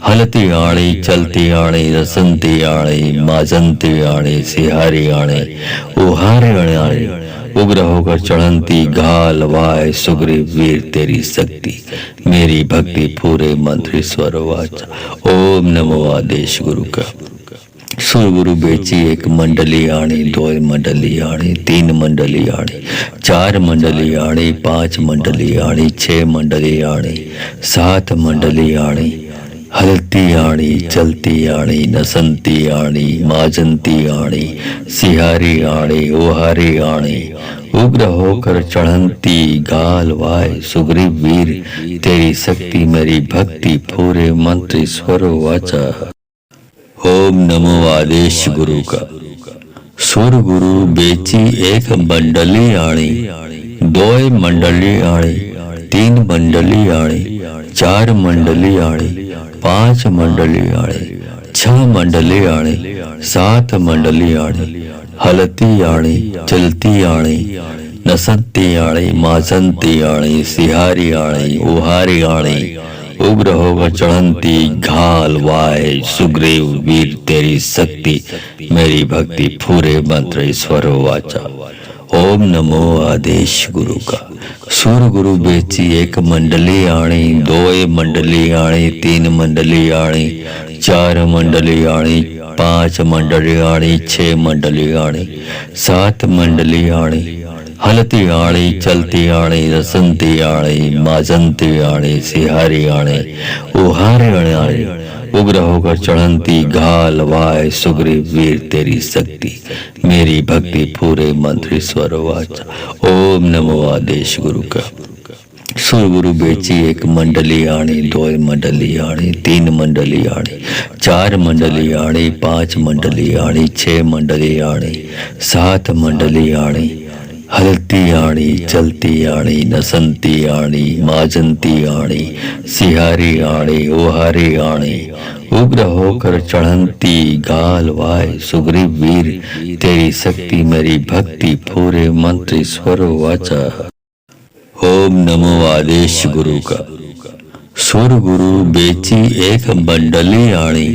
Speaker 1: हलती आणी, चलती आणी, रसंती आणी, माजंती आणी, सिहारी आणी, उहारी आणी, उग्र होकर चढ़ंती घाल वाय सुग्रीव वीर तेरी शक्ति मेरी भक्ति पूरे मंत्र स्वर वाचा। ओम नमो आदेश गुरु का। सुर गुरु बेची एक मंडली आणी, दो मंडली आणी, तीन मंडली आणी, चार मंडली आणी, पांच मंडली आणी, छह मंडली आणी, सात मंडली आणी, हलती आणी, चलती आणी, नसंती आणी, माजंती आणी, सिहारी आणी, ओहारी आणी, उग्र होकर चढ़ंती गाल वाय सुग्रीव वीर तेरी शक्ति मेरी भक्ति पूरे मंत्र स्वर वाचा। ओम नमो आदेश गुरु का। सुर गुरु बेची एक मंडली आणी, दो मंडली आणी, तीन मंडली आणी, चार मंडली आणी, पांच मंडली आणी, छह मंडली आणी, सात मंडली आणी, हलती आणी, चलती आणी, नसंती आणी, माजंती आणी, सिहारी आणी, उहारी आणी, उग्र होकर चढ़ंती घाल वाय सुग्रीव वीर तेरी शक्ति मेरी भक्ति पूरे मंत्र स्वर वाचा। ओम नमो आदेश गुरु का। सूर गुरु बेची एक मंडली आणी, दो मंडली आणी, तीन मंडली आणी, चार मंडली आणी, पांच मंडली आणी, छह मंडली आणी, सात मंडली आणी, हलती आणी, चलती आणी, रसंती आणी, माजंती आणी, सिहारी आणी, उहारी आणी, उग्र होकर चढ़ंती घाल वाय सुग्रीव वीर तेरी शक्ति मेरी भक्ति पूरे मंत्र स्वर वाचा। ओम नमो आदेश गुरु का। सुर गुरु बेची एक मंडली आणी, दो मंडली आणी, तीन मंडली आणी, चार मंडली आणी, पांच मंडली आणी, छह मंडली आणी, सात मंडली आणी, हलती आणी, चलती आणी, नसंती आणी, माजंती आणी, सिहारी आणी, ओहारी आणी, उग्र होकर चढ़ंती गाल वाय सुग्रीव वीर तेरी शक्ति मेरी भक्ति पूरे मंत्र स्वर वाचा। ओम नमो आदेश गुरु का। सुर गुरु बेची एक मंडली आणी,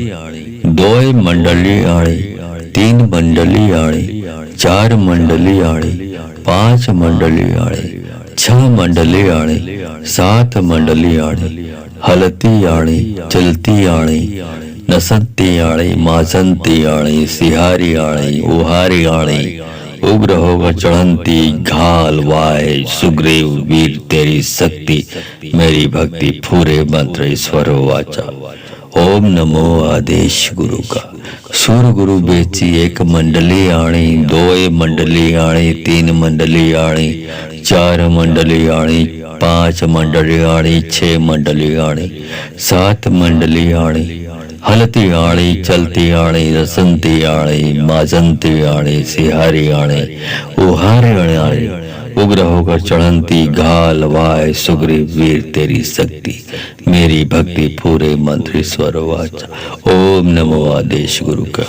Speaker 1: दो मंडली आणी, तीन मंडली आणी, चार मंडली आणी, पांच मंडली आणी, छह मंडली आणी, सात मंडली आणी, हलती आणी, चलती आणी, नसंती आणी, माजंती आणी, सिहारी आणी, उहारी आणी, उग्र होकर चढ़ंती घाल वाय सुग्रीव वीर तेरी शक्ति मेरी भक्ति पूरे मंत्र स्वर वाचा। ओम नमो आदेश गुरु का। सूर गुरु बेची एक मंडली आणी, दो मंडली आणी, तीन मंडली आणी, चार मंडली आणी, पांच मंडली आणी, छह मंडली आणी, सात मंडली आणी, हलती आणी, चलती आणी, रसंती आणी, माजंती आणी, सिहारी आणी, उहारी आणी, उग्र होकर चढ़ंती घाल वाय सुग्रीव वीर तेरी शक्ति मेरी भक्ति पूरे मंत्र स्वर वाचा। ओम नमो आदेश गुरु का।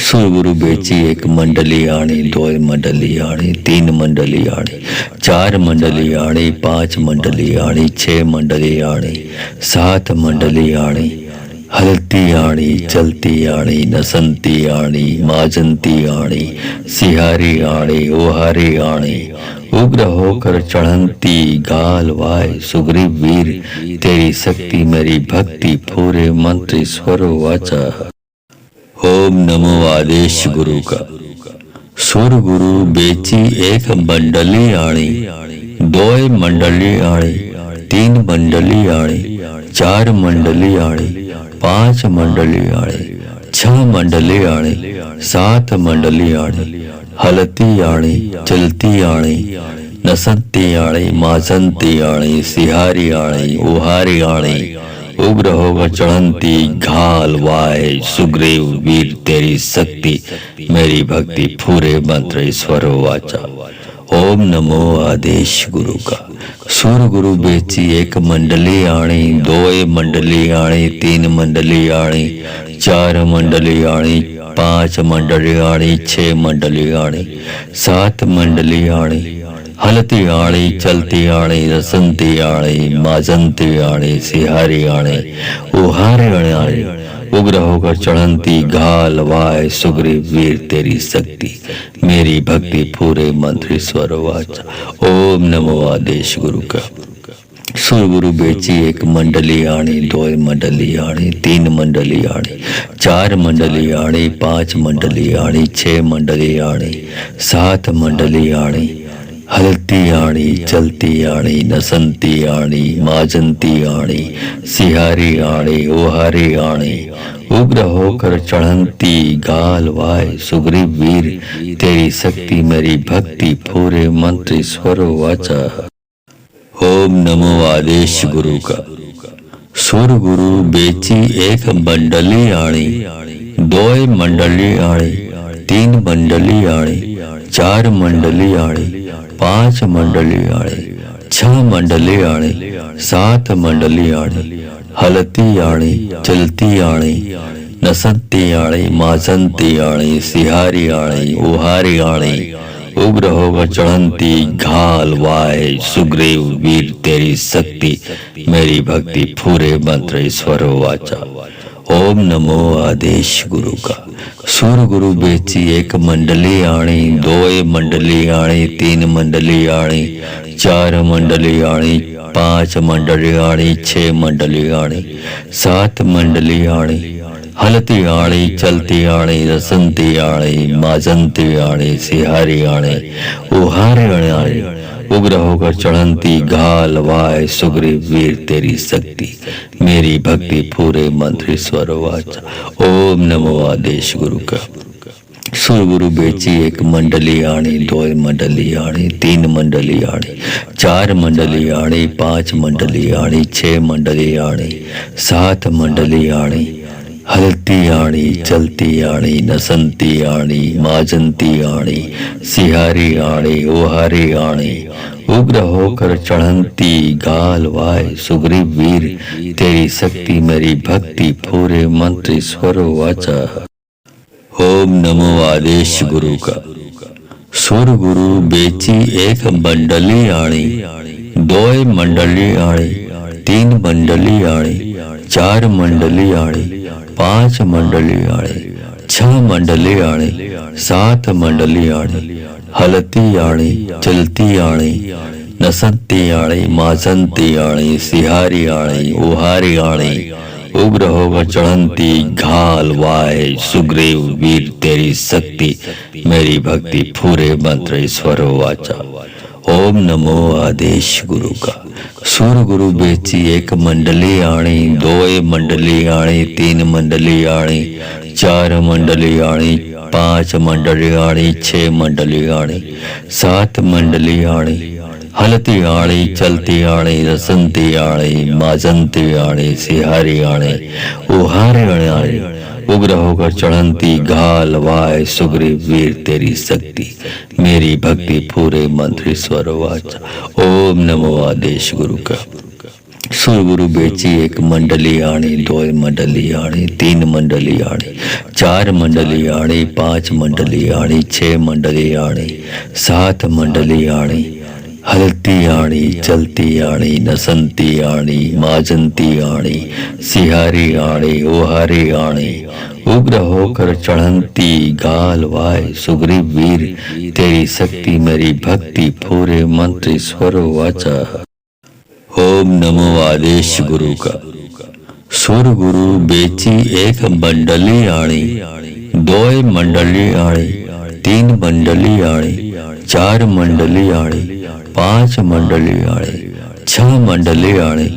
Speaker 1: सुर गुरु बेची एक मंडली आणी, दो मंडली आणी, तीन मंडली आणी, चार मंडली आणी, पांच मंडली आणी, छह मंडली आणी, सात मंडली आणी, हलती आणी, चलती आणी, नसंती आणी, माजंती आणी, सिहारी आणी, ओहारी आणी, उग्र होकर चढ़ंती गाल वाय सुग्रीव वीर तेरी शक्ति मेरी भक्ति पूरे मंत्र स्वर वाचा। ओम नमो आदेश गुरु का। सुर गुरु बेची एक मंडली आणी, दो मंडली आणी, तीन मंडली आणी, चार मंडली आणी, पांच मंडली आणी, छह मंडली आणी, सात मंडली आणी, हलती आणी, चलती आणी, नसंती आणी, माजंती आणी, सिहारी आणी, उहारी आणी, उग्र होकर चढ़ंती घाल वाय सुग्रीव वीर तेरी शक्ति मेरी भक्ति पूरे मंत्र स्वर वाचा। ओम नमो आदेश गुरु का। सूर गुरु बेची एक मंडली आणी, दो मंडली आणी, तीन मंडली आणी, चार मंडली आणी, पांच मंडली आणी, छह मंडली आणी, सात मंडली आणी, हलती आणी, चलती आणी, रसंती आणी, माजंती आणी, सिहारी आणी, उहारी आणी, उग्र होकर चढ़ंती घाल वाय सुग्रीव वीर तेरी शक्ति मेरी भक्ति पूरे मंत्र स्वर वाचा। ओम नमो आदेश गुरु का। सुर गुरु बेची एक मंडली आणी, दो मंडली आणी, तीन मंडली आणी, चार मंडली आणी, पांच मंडली आणी, छह मंडली आणी, सात मंडली आणी, हलती आणी, चलती आणी, नसंती आणी, माजंती आणी, सिहारी आणी, ओहारी आणी, उग्र होकर चढ़ंती गाल वाय सुग्रीव वीर तेरी शक्ति मेरी भक्ति पूरे मंत्र स्वर वाचा। ओम नमो आदेश गुरु का। सुर गुरु बेची एक मंडली आणी, दो मंडली आणी, तीन मंडली आणी, चार मंडली आणी, पांच मंडली आणी, छह मंडली आणी, सात मंडली आणी, हलती आणी, चलती आणी, नसंती आणी, माजंती आणी, सिहारी आणी, उहारी आणी, उग्र होकर चढ़ंती घाल वाय सुग्रीव वीर तेरी शक्ति मेरी भक्ति पूरे मंत्र स्वर वाचा। ओम नमो आदेश गुरु का। सूर गुरु बेची एक मंडली आणी, दो मंडली आणी, तीन मंडली आणी, चार मंडली आणी, पांच मंडली आणी, छह मंडली आणी, सात मंडली आणी, हलती आणी, चलती आणी, रसंती आणी, माजंती आणी, सिहारी आणी, उहारी आणी, उग्र होकर चढ़ंती घाल वाय सुग्रीव वीर तेरी शक्ति मेरी भक्ति पूरे मंत्र स्वर वाचा। ओम नमो आदेश गुरु का। सुर गुरु बेची एक मंडली आणी, दो मंडली आणी, तीन मंडली आणी, चार मंडली आणी, पांच मंडली आणी, छह मंडली आणी, सात मंडली आणी, हलती आणी, चलती आणी, नसंती आणी, माजंती आणी, सिहारी आणी, ओहारी आणी, उग्र होकर चढ़ंती गाल वाय सुग्रीव वीर तेरी शक्ति मेरी भक्ति पूरे मंत्र स्वर वाचा। ओम नमो आदेश गुरु का। सुर गुरु बेची एक मंडली आणी, दो मंडली आणी, तीन मंडली आणी, चार मंडली आणी, पांच मंडली आणी, छह मंडली आणी, सात मंडली आणी, हलती आणी, चलती आणी, नसंती आणी, माजंती आणी, सिहारी आणी, उहारी आणी, उग्र होकर चढ़ंती घाल वाय सुग्रीव वीर तेरी शक्ति मेरी भक्ति पूरे मंत्र स्वर वाचा। ओम नमो आदेश गुरु का। सुर गुरु बेची एक मंडली आणी, दोय मंडली आणी, तीन मंडली आणी, चार मंडली आणी, पांच मंडली आणी, छह मंडली आणी, सात मंडली आणी, हलती आणी, चलती आणी, रसंती आणी, माजंती आणी, सिहारी आणी, उहारी आणी, उग्र होकर चढ़ंती घाल वाय सुग्रीव वीर तेरी शक्ति, मेरी भक्ति पूरे मंत्र स्वर वाचा। ओम नमो आदेश गुरु का। सुर गुरु बेची एक मंडली आणी, दो मंडली आणी, तीन मंडली आणी, चार मंडली आणी, पांच मंडली आणी, छह मंडली आणी, सात मंडली आणी, हलती आणी, चलती आणी, नसंती आणी, माजंती आणी, सिहारी आणी, ओहारी आणी, उग्र होकर चढ़ंती गाल वाय सुग्रीव वीर तेरी शक्ति, मेरी भक्ति पूरे मंत्र स्वर वाचा। ओम नमो आदेश गुरु का। सुर गुरु बेची एक मंडली आणी, दो मंडली आणी, तीन मंडली आणी, चार मंडली आणी, पांच मंडली आणी, छह मंडली आणी,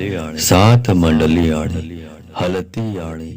Speaker 1: सात मंडली आणी, हलती आणी,